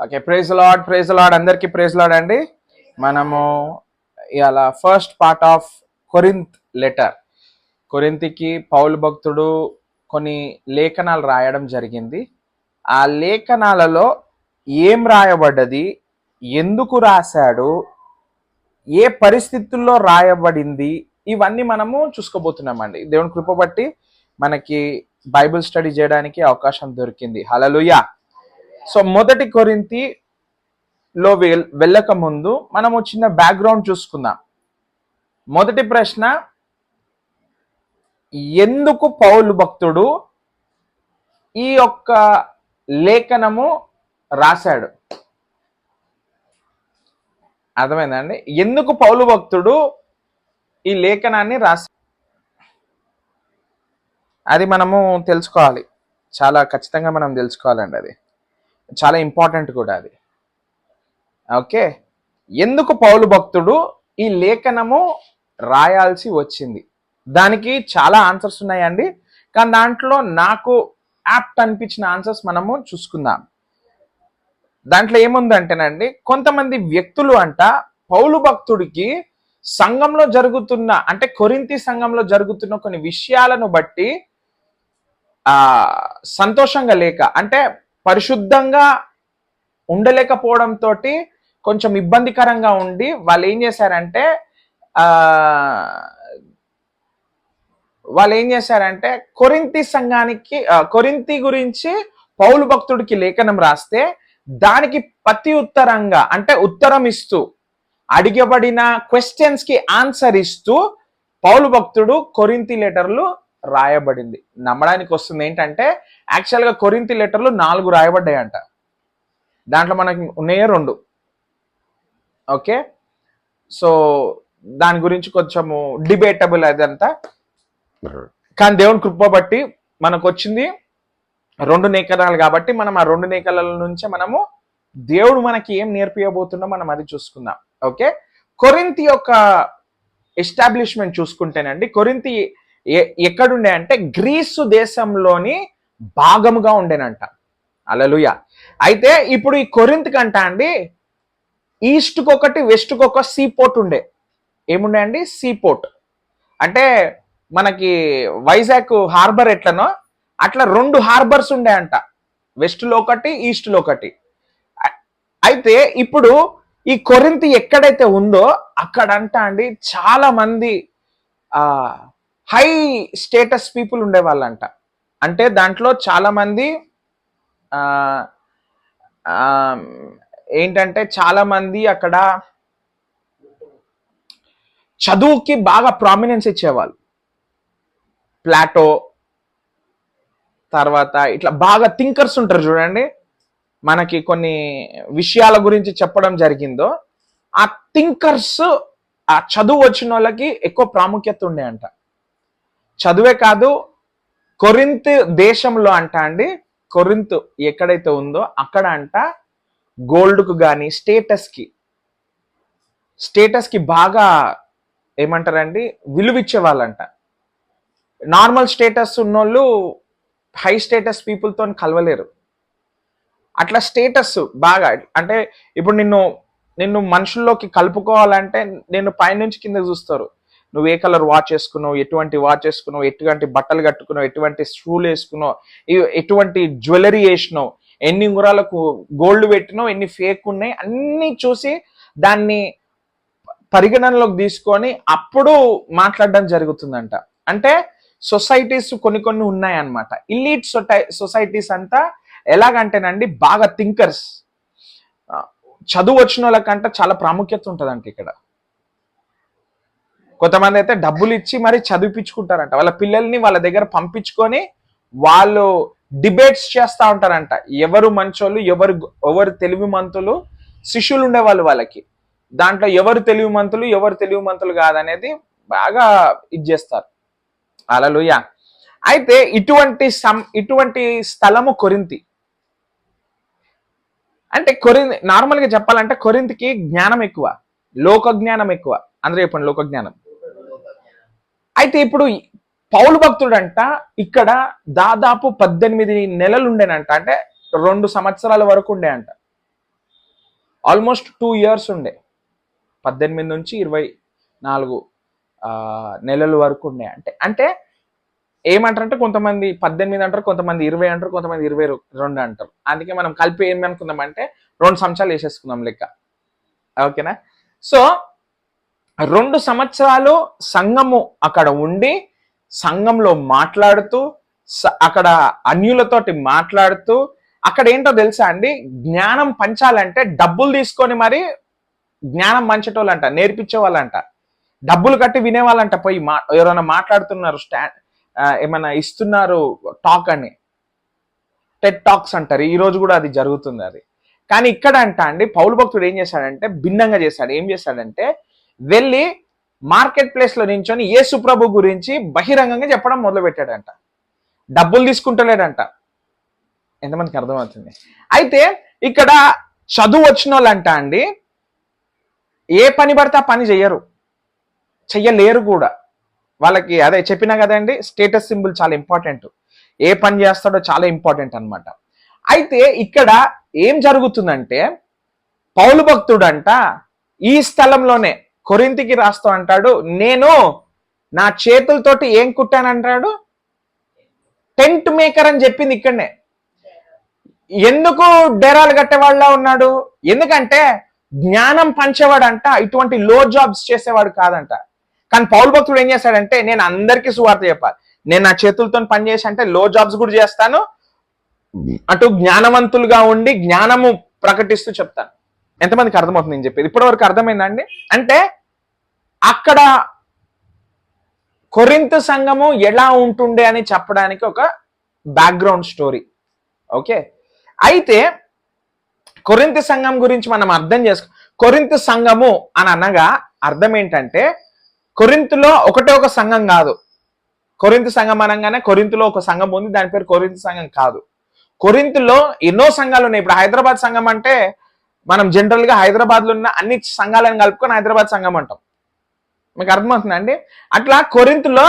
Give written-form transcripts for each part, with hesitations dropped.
Okay, praise Lord అందరికీ praise Lord అండి. మనము ఇలా first part of Corinth letter, కొరింతికి పౌలు భక్తుడు కొన్ని లేఖనాలు రాయడం జరిగింది. ఆ లేఖనాలలో ఏం రాయబడ్డది, ఎందుకు రాశాడు, ఏ పరిస్థితుల్లో రాయబడింది, ఇవన్నీ మనము చూసుకోబోతున్నామండి. దేవుని కృప బట్టి మనకి బైబిల్ స్టడీ చేయడానికి అవకాశం దొరికింది. హల్లెలూయా. సో మొదటి కొరింథీలో వెళ్ళక ముందు మనము చిన్న బ్యాక్గ్రౌండ్ చూసుకుందాం. మొదటి ప్రశ్న, ఎందుకు పౌలు భక్తుడు ఈ యొక్క లేఖనము రాశాడు? అర్థమైందండి? ఎందుకు పౌలు భక్తుడు ఈ లేఖనాన్ని రాశాడు, అది మనము తెలుసుకోవాలి. చాలా ఖచ్చితంగా మనం తెలుసుకోవాలండి. అది చాలా ఇంపార్టెంట్ కూడా అది. ఓకే, ఎందుకు పౌలు భక్తుడు ఈ లేఖనము రాయాల్సి వచ్చింది? దానికి చాలా ఆన్సర్స్ ఉన్నాయండి, కానీ దాంట్లో నాకు యాప్ట్ అనిపించిన ఆన్సర్స్ మనము చూసుకుందాం. దాంట్లో ఏముందంటేనండి, కొంతమంది వ్యక్తులు అంట పౌలు భక్తుడికి సంఘంలో జరుగుతున్న, అంటే కొరింథీ సంఘంలో జరుగుతున్న కొన్ని విషయాలను బట్టి సంతోషంగా లేక, అంటే పరిశుద్ధంగా ఉండలేకపోవడంతో కొంచెం ఇబ్బందికరంగా ఉండి వాళ్ళు ఏం చేశారంటే కొరింథీ సంఘానికి, కొరింథీ గురించి పౌలు భక్తుడికి లేఖనం రాస్తే దానికి ప్రతి ఉత్తరంగా, అంటే ఉత్తరం ఇస్తూ, అడిగబడిన క్వశ్చన్స్ కి ఆన్సర్ ఇస్తూ పౌలు భక్తుడు కొరింథీ లెటర్లు రాయబడింది. నమ్మడానికి వస్తుంది ఏంటంటే, యాక్చువల్గా కొరింథీ లెటర్లు 4 రాయబడ్డాయంట. దాంట్లో మనకి ఉన్నాయే 2. ఓకే, సో దాని గురించి కొంచెము డిబేటబుల్ అదంతా, కానీ దేవుని కృప బట్టి మనకు వచ్చింది 2 లేఖనాలు. కాబట్టి మనం ఆ 2 లేఖనాల నుంచే మనము దేవుడు మనకి ఏం నేర్పియబోతుందో మనం అది చూసుకుందాం. ఓకే, కొరింథీ యొక్క ఎస్టాబ్లిష్మెంట్ చూసుకుంటేనండి, కొరింథీ ఎక్కడుండే అంటే గ్రీసు దేశంలోని భాగముగా ఉండేనంట. హల్లెలూయా. అయితే ఇప్పుడు ఈ కొరింథ్ కంట అండి, ఈస్ట్కి ఒకటి వెస్ట్కి ఒక సీ పోర్ట్ ఉండే. ఏముండే అండి? See port. అంటే మనకి వైజాగ్ హార్బర్ ఎట్లనో అట్లా 2 హార్బర్స్ ఉండే అంట, వెస్ట్లో ఒకటి, ఈస్ట్లో ఒకటి. అయితే ఇప్పుడు ఈ కొరింథీ ఎక్కడైతే ఉందో అక్కడంట అండి చాలా మంది హై స్టేటస్ పీపుల్ ఉండేవాళ్ళంట. అంటే దాంట్లో చాలా మంది ఏంటంటే చాలా మంది అక్కడ చదువుకి బాగా ప్రామినెన్స్ ఇచ్చేవాళ్ళు. ప్లాటో, తర్వాత ఇట్లా బాగా థింకర్స్ ఉంటారు చూడండి, మనకి కొన్ని విషయాల గురించి చెప్పడం జరిగిందో ఆ థింకర్స్, ఆ చదువు వచ్చిన వాళ్ళకి ఎక్కువ ప్రాముఖ్యత ఉండే అంట. చదువే కాదు, కొరింథ్ దేశంలో అంట అండి, కొరింథ్ ఎక్కడైతే ఉందో అక్కడ అంట గోల్డ్కు కానీ స్టేటస్కి బాగా ఏమంటారండి, విలువిచ్చే వాళ్ళంట. నార్మల్ స్టేటస్ ఉన్నోళ్ళు హై స్టేటస్ పీపుల్తో కలవలేరు. అట్లా స్టేటస్ బాగా, అంటే ఇప్పుడు నిన్ను మనుషుల్లోకి కలుపుకోవాలంటే నేను పైనుంచి కింద చూస్తారు. నువ్వు ఏ కలర్ వాచ్ వేసుకున్నావు, ఎటువంటి వాచ్ వేసుకున్నావు, ఎటువంటి బట్టలు కట్టుకున్నావు, ఎటువంటి షూలు వేసుకున్నావు, ఎటువంటి జ్యువెలరీ వేసినావు, ఎన్ని ఉంగరాలకు గోల్డ్ పెట్టినావు, ఎన్ని ఫేక్ ఉన్నాయి, అన్నీ చూసి దాన్ని పరిగణనలోకి తీసుకొని అప్పుడు మాట్లాడడం జరుగుతుందంట. అంటే సొసైటీస్ కొన్ని ఉన్నాయన్నమాట. ఇల్లీట్ సొసైటీస్ అంతా ఎలాగంటేనండి, బాగా థింకర్స్, చదువు వచ్చిన వాళ్ళకంటే చాలా ప్రాముఖ్యత ఉంటుందంట. ఇక్కడ కొంతమంది అయితే డబ్బులు ఇచ్చి మరి చదివిపించుకుంటారంట, వాళ్ళ పిల్లల్ని వాళ్ళ దగ్గర పంపించుకొని వాళ్ళు డిబేట్స్ చేస్తూ ఉంటారంట. ఎవరు మంచోళ్ళు, ఎవరు తెలివిమంతులు, శిష్యులు ఉండేవాళ్ళు వాళ్ళకి. దాంట్లో ఎవరు తెలివిమంతులు కాదనేది బాగా ఇది చేస్తారు. హల్లెలూయా. అయితే ఇటువంటి స్థలము కొరింథీ. అంటే నార్మల్గా చెప్పాలంటే కొరింథీకి జ్ఞానం ఎక్కువ, లోక జ్ఞానం ఎక్కువ. అందరూ చెప్పండి, లోక జ్ఞానం. అయితే ఇప్పుడు పౌలు భక్తుడు అంట ఇక్కడ దాదాపు 18 నెలలు ఉండేనంట, అంటే 2 సంవత్సరాల వరకు ఉండే అంట. ఆల్మోస్ట్ 2 years ఉండే, 18 నుంచి 24 నెలల వరకు ఉండే. అంటే ఏమంటారంటే కొంతమంది 18 అంటారు, కొంతమంది 20 అంటారు, కొంతమంది 22 అంటారు. అందుకే మనం కలిపి ఏమనుకుందామంటే 2 సంవత్సరాలు వేసేసుకుందాం లెక్క. ఓకేనా? సో 2 సంవత్సరాలు సంఘము అక్కడ ఉండి, సంఘంలో మాట్లాడుతూ, అక్కడ అన్యులతోటి మాట్లాడుతూ, అక్కడ ఏంటో తెలుసా అండి, జ్ఞానం పంచాలంటే డబ్బులు తీసుకొని మరి జ్ఞానం పంచేటోళ్ళంట, నేర్పించే వాళ్ళంట, డబ్బులు కట్టి వినేవాళ్ళంట. పోయి ఎవరైనా మాట్లాడుతున్నారు, ఏమైనా ఇస్తున్నారు టాక్ అని, టెడ్ టాక్స్ అంటారు. ఈ రోజు కూడా అది జరుగుతుంది అది. కానీ ఇక్కడ అండి పౌలు భక్తుడు ఏం చేశాడంటే భిన్నంగా చేశాడు. ఏం చేశాడంటే వెళ్ళి మార్కెట్ ప్లేస్ లో నించొని యేసు ప్రభు గురించి బహిరంగంగా చెప్పడం మొదలు పెట్టాడంట. డబ్బులు తీసుకుంటలేడంట. ఎంతమందికి అర్థమవుతుంది? అయితే ఇక్కడ చదువు వచ్చిన వాళ్ళంట అండి ఏ పని పడితే ఆ పని చెయ్యలేరు కూడా. వాళ్ళకి అదే చెప్పినా కదండి, స్టేటస్ సింబల్ చాలా ఇంపార్టెంట్. ఏ పని చేస్తాడో చాలా ఇంపార్టెంట్ అనమాట. అయితే ఇక్కడ ఏం జరుగుతుందంటే పౌలు భక్తుడు అంట ఈ స్థలంలోనే కొరింథీకి రాస్తూ అంటాడు, నేను నా చేతులతోటి ఏం కుట్టానంటాడు, టెంట్ మేకర్ అని చెప్పింది ఇక్కడనే. ఎందుకు డేరాలు కట్టేవాళ్ళ ఉన్నాడు? ఎందుకంటే జ్ఞానం పంచేవాడంట, ఇటువంటి లో జాబ్స్ చేసేవాడు కాదంట. కానీ పౌలు భక్తుడు ఏం చేశాడంటే నేను అందరికీ సువార్త చెప్పాలి, నేను నా చేతులతో పని చేసి అంటే లో జాబ్స్ కూడా చేస్తాను, అటు జ్ఞానవంతులుగా ఉండి జ్ఞానము ప్రకటిస్తూ చెప్తాను. ఎంతమందికి అర్థమవుతుంది నేను చెప్పేది? ఇప్పటి వరకు అర్థమైందండి? అంటే అక్కడ కొరింథు సంఘము ఎలా ఉంటుండే అని చెప్పడానికి ఒక బ్యాక్గ్రౌండ్ స్టోరీ. ఓకే, అయితే కొరింథు సంఘం గురించి మనం అర్థం కొరింథు సంఘము అని అనగా అర్థం ఏంటంటే కొరింథులో ఒకటే ఒక సంఘం కాదు. కొరింథు సంఘం అనగానే కొరింథులో ఒక సంఘం ఉంది, దాని పేరు కొరింథు సంఘం కాదు. కొరింథులో ఎన్నో సంఘాలు ఉన్నాయి. ఇప్పుడు హైదరాబాద్ సంఘం అంటే మనం జనరల్ గా హైదరాబాద్ లో ఉన్న అన్ని సంఘాలను కలుపుకొని హైదరాబాద్ సంఘం అంటాం. మీకు అర్థమవుతుందండి? అట్లా కొరింథులో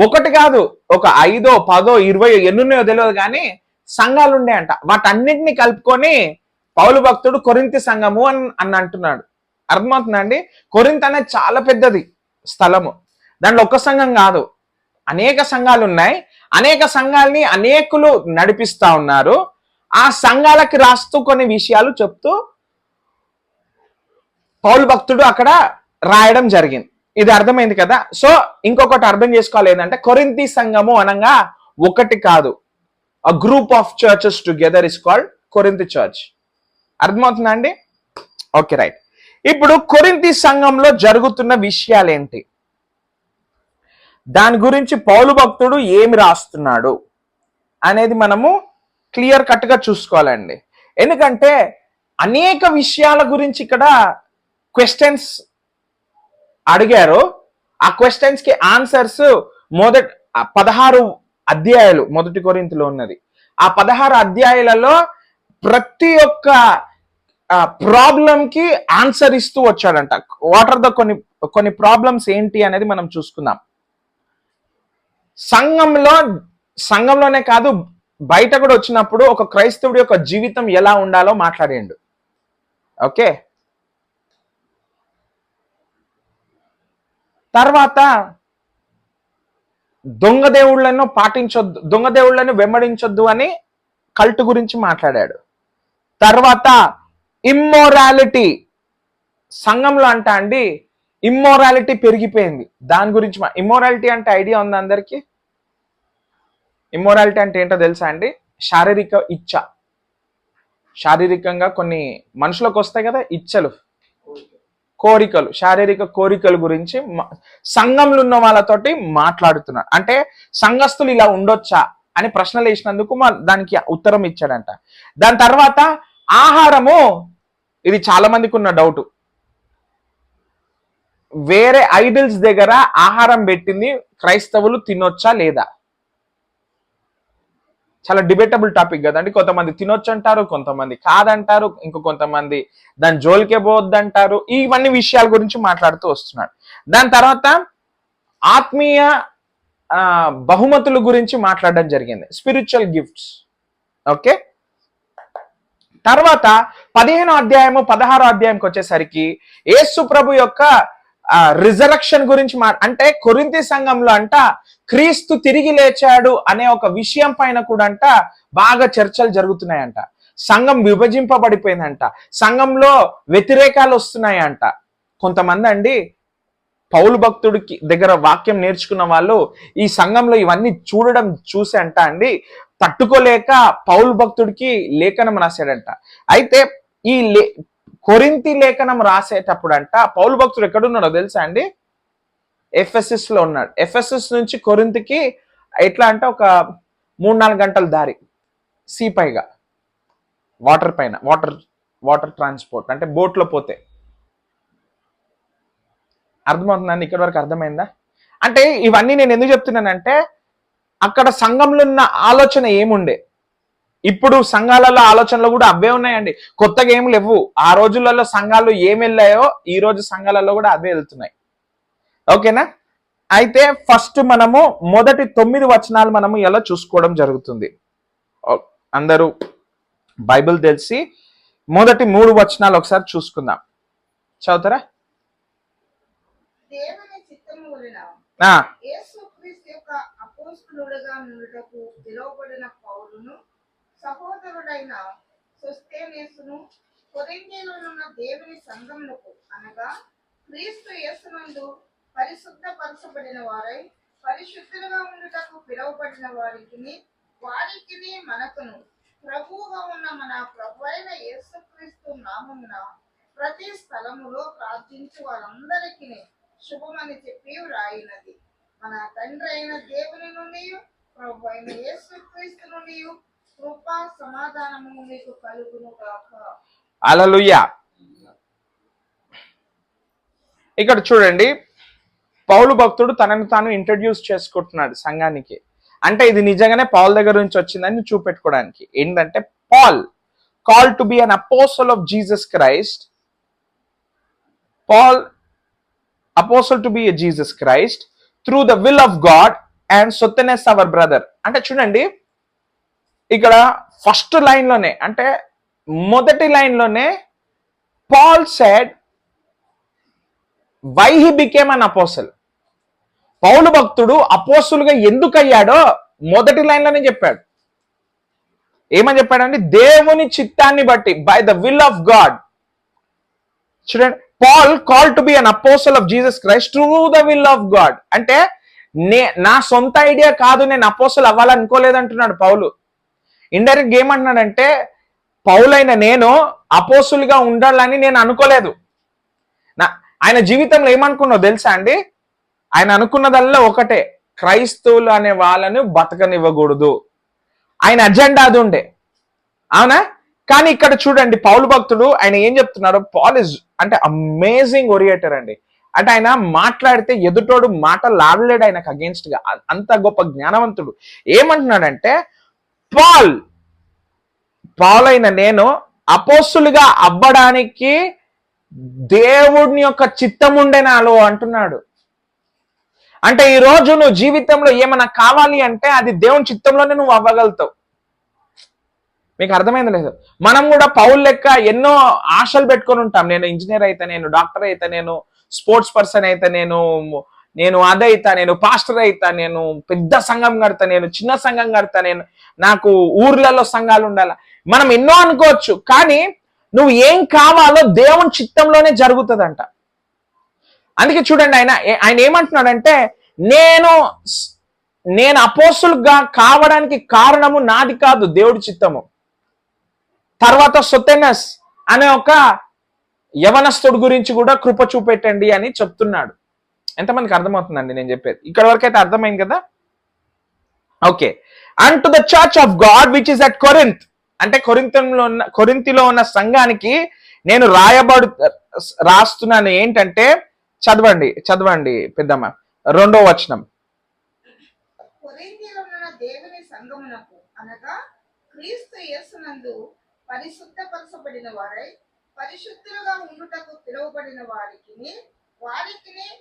ఒకటి కాదు, ఒక 5, 10, 20 ఎన్నున్నాయో తెలియదు కానీ సంఘాలు ఉండే అంట. వాటన్నిటిని కలుపుకొని పౌలు భక్తుడు కొరింథీ సంఘము అని అంటున్నాడు. అర్థమవుతుందండి? కొరింథ్ అనేది చాలా పెద్దది స్థలము. దాంట్లో ఒక్క సంఘం కాదు, అనేక సంఘాలు ఉన్నాయి. అనేక సంఘాలని అనేకులు నడిపిస్తా ఉన్నారు. ఆ సంఘాలకి రాస్తూ కొన్ని విషయాలు చెప్తూ పౌలు భక్తుడు అక్కడ రాయడం జరిగింది. ఇది అర్థమైంది కదా? సో ఇంకొకటి అర్థం చేసుకోవాలి ఏంటంటే కొరింథీ సంఘము అనగా ఒకటి కాదు, a group of churches together is called Corinth church. అర్థమవుతుందా అండి? Okay, right. ఇప్పుడు కొరింథీ సంఘంలో జరుగుతున్న విషయాలు ఏంటి, దాని గురించి పౌలు భక్తుడు ఏమి రాస్తున్నాడు అనేది మనము క్లియర్ కట్ గా చూసుకోవాలండి. ఎందుకంటే అనేక విషయాల గురించి ఇక్కడ క్వశ్చన్స్ అడిగారు. ఆ క్వశ్చన్స్ కి ఆన్సర్స్ 16 అధ్యాయాలు మొదటి కొరింథీలో ఉన్నది. ఆ 16 అధ్యాయాలలో ప్రతి ఒక్క ప్రాబ్లం కి ఆన్సర్ ఇస్తూ వచ్చాడంట. వాట్ ఆర్ ద కొన్ని ప్రాబ్లమ్స్ ఏంటి అనేది మనం చూసుకుందాం. సంఘంలోనే కాదు బయట కూడా వచ్చినప్పుడు ఒక క్రైస్తవుడి యొక్క జీవితం ఎలా ఉండాలో మాట్లాడిండు. ఓకే, తర్వాత దొంగ దేవుళ్ళను వెంబడించొద్దు అని కల్ట్ గురించి మాట్లాడాడు. తర్వాత ఇమ్మోరాలిటీ, సంఘంలో అంట అండి ఇమ్మోరాలిటీ పెరిగిపోయింది, దాని గురించి. ఇమ్మోరాలిటీ అంటే ఐడియా ఉంది అందరికీ? ఇమ్మోరాలిటీ అంటే ఏంటో తెలుసా అండి? శారీరక ఇచ్చ. శారీరకంగా కొన్ని మనుషులకు వస్తాయి కదా ఇచ్చలు, కోరికలు, శారీరక కోరికల గురించి సంఘంలో ఉన్న వాళ్ళతోటి మాట్లాడుతున్నాడు. అంటే సంఘస్థులు ఇలా ఉండొచ్చా అని ప్రశ్నలు వేసినందుకు దానికి ఉత్తరం ఇచ్చాడంట. దాని తర్వాత ఆహారము, ఇది చాలా మందికి ఉన్న డౌట్, వేరే ఐడల్స్ దగ్గర ఆహారం పెట్టింది క్రైస్తవులు తినొచ్చా లేదా? చాలా డిబేటబుల్ టాపిక్ కదండి. కొంతమంది తినొచ్చు అంటారు, కొంతమంది కాదంటారు, కొంతమంది దాని జోలికే పోవద్దంటారు. ఇవన్నీ విషయాల గురించి మాట్లాడుతూ వస్తున్నాడు. దాని తర్వాత ఆత్మీయ బహుమతుల గురించి మాట్లాడడం జరిగింది, స్పిరిచువల్ గిఫ్ట్స్. ఓకే, తర్వాత 15వ అధ్యాయము 16వ అధ్యాయంకి వచ్చేసరికి యేసు ప్రభు యొక్క రిజరక్షన్ గురించి అంటే కొరింథీ సంఘంలో అంట క్రీస్తు తిరిగి లేచాడు అనే ఒక విషయం పైన కూడా అంట బాగా చర్చలు జరుగుతున్నాయంట. సంఘం విభజింపబడిపోయిందంట. సంఘంలో వ్యతిరేకాలు వస్తున్నాయంట. కొంతమంది అండి పౌలు భక్తుడికి దగ్గర వాక్యం నేర్చుకున్న వాళ్ళు ఈ సంఘంలో ఇవన్నీ చూసి అంట అండి తట్టుకోలేక పౌలు భక్తుడికి లేఖనం రాశాడంట. అయితే ఈ కొరింథీ లేఖనం రాసేటప్పుడు అంట పౌలు భక్తుడు ఎక్కడున్నాడో తెలుసా అండి? ఎఫెసస్ లో ఉన్నాడు. ఎఫెసస్ నుంచి కొరింథీకి ఎట్లా అంటే ఒక 3-4 గంటల దారి సీ పైగా, వాటర్ పైన, వాటర్ ట్రాన్స్పోర్ట్ అంటే బోట్లో పోతే. అర్థమవుతుందండి? ఇక్కడ వరకు అర్థమైందా? అంటే ఇవన్నీ నేను ఎందుకు చెప్తున్నానంటే అక్కడ సంఘంలో ఉన్న ఆలోచన ఏముండే, ఇప్పుడు సంఘాలలో ఆలోచనలు కూడా అవే ఉన్నాయండి. కొత్తగా ఏం లేవు. ఆ రోజులలో సంఘాలు ఏం వెళ్ళాయో ఈ రోజు సంఘాలలో కూడా అవే వెళ్తున్నాయి. ఓకేనా? అయితే ఫస్ట్ మనము మొదటి 9 వచనాలు మనము ఎలా చూసుకోవడం జరుగుతుంది. అందరూ బైబిల్ తెలిసి మొదటి 3 వచనాలు ఒకసారి చూసుకుందాం. చదువుతారా? దేవుని చిత్తము వలన యేసుక్రీస్తు యొక్క అపోస్తలుడుగా నుండుటకు పిలువబడిన పౌలును, సహోదరుడైన సోస్తెనేసును, కొరింథీలోనున్న దేవుని సంఘమునకు అనగా క్రీస్తు యేసునందు పరిశుద్ధపరచబడిన వారై పరిశుద్ధులుగా ఉండుటకు పిలువబడిన వారికి మనకును ప్రభువుగా ఉన్న మన ప్రభువైన యేసుక్రీస్తు నామమున ప్రతి స్థలములో ప్రార్థించు వారందరికీ శుభమని చెప్పి వ్రాయినది. మన తండ్రి అయిన దేవుని నుండి ప్రభు అయిన యేసుక్రీస్తు నుండి కృపా సమాధానము మీకు కలుగును గాక. హల్లెలూయా. ఇక్కడ చూడండి, పౌలు భక్తుడు తనను తాను ఇంట్రడ్యూస్ చేసుకుంటున్నాడు సంఘానికి. అంటే ఇది నిజంగానే పౌల్ దగ్గర నుంచి వచ్చిందని చూపెట్టుకోవడానికి. ఏంటంటే Paul call to be an apostle of Jesus Christ. Paul, apostle to be a Jesus Christ through the will of God and Sosthenes our brother. అంటే చూడండి ఇక్కడ ఫస్ట్ లైన్ లోనే, అంటే మొదటి లైన్ లోనే Paul said why he became an apostle. పౌలు భక్తుడు అపోస్తులుగా ఎందుకు అయ్యాడో మొదటి లైన్ లోనే చెప్పాడు. ఏమని చెప్పాడండి? దేవుని చిత్తాన్ని బట్టి, by the will of God. చూడండి, Paul called to be an apostle of Jesus Christ through the will of God. అంటే నా సొంత ఐడియా కాదు, నేను అపోస్తలు అవ్వాలనుకోలేదంటున్నాడు పౌలు. ఇండైరెక్ట్ ఏమంటున్నాడంటే పౌలైన నేను అపోస్తులుగా ఉండాలని నేను అనుకోలేదు. ఆయన జీవితంలో ఏమనుకున్నావు తెలుసా అండి? ఆయన అనుకున్నదల్లా ఒకటే, క్రైస్తవులు అనే వాళ్ళను బతకనివ్వకూడదు. ఆయన అజెండా అది ఉండే, అవునా? కానీ ఇక్కడ చూడండి పౌలు భక్తుడు ఆయన ఏం చెప్తున్నాడు? పాల్ ఇస్ అంటే అమేజింగ్ ఒరియేటర్ అండి. అంటే ఆయన మాట్లాడితే ఎదుటోడు మాటలు ఆడలేడు ఆయనకు అగేన్స్ట్ గా, అంత గొప్ప జ్ఞానవంతుడు. ఏమంటున్నాడంటే పాల్ అయిన నేను అపోస్తులుగా అవ్వడానికి దేవుడిని యొక్క చిత్తం ఉండే నాలో అంటున్నాడు. అంటే ఈ రోజు నువ్వు జీవితంలో ఏమైనా కావాలి అంటే అది దేవుని చిత్తంలోనే నువ్వు అవ్వగలుగుతావు. మీకు అర్థమైంది లేదు? మనం కూడా పౌల్ లెక్క ఎన్నో ఆశలు పెట్టుకొని ఉంటాం. నేను ఇంజనీర్ అయితే, నేను డాక్టర్ అయితే, నేను స్పోర్ట్స్ పర్సన్ అయితే, నేను అదైతా, నేను పాస్టర్ అయితా, నేను పెద్ద సంఘం కడతా, నేను చిన్న సంఘం కడతా, నాకు ఊర్లలో సంఘాలు ఉండాలా, మనం ఎన్నో అనుకోవచ్చు. కానీ నువ్వు ఏం కావాలో దేవుని చిత్తంలోనే జరుగుతుందంట. అందుకే చూడండి ఆయన ఏమంటున్నాడంటే నేను అపోస్తులుగా కావడానికి కారణము నాది కాదు, దేవుడి చిత్తము. తర్వాత సోస్తెనెస్ అనే ఒక యవనస్తుడు గురించి కూడా కృప చూపెట్టండి అని చెప్తున్నాడు. ఎంతమందికి అర్థమవుతుందండి నేను చెప్పేది? ఇక్కడ వరకు అయితే అర్థమైంది కదా? Okay. And to the church of God which is at Corinth. అంటే కొరింథీలో ఉన్న సంఘానికి నేను రాస్తున్నాను ఏంటంటే, చదవండి పెద్దమ్మ 2వ వచనం. కొరింథీలో ఉన్న దేవుని సంఘమునకు అనగా క్రీస్తు యేసునందు పరిశుద్ధపరచబడిన వారై పరిశుద్ధులుగా ఉండుటకు పిలువబడిన వారికి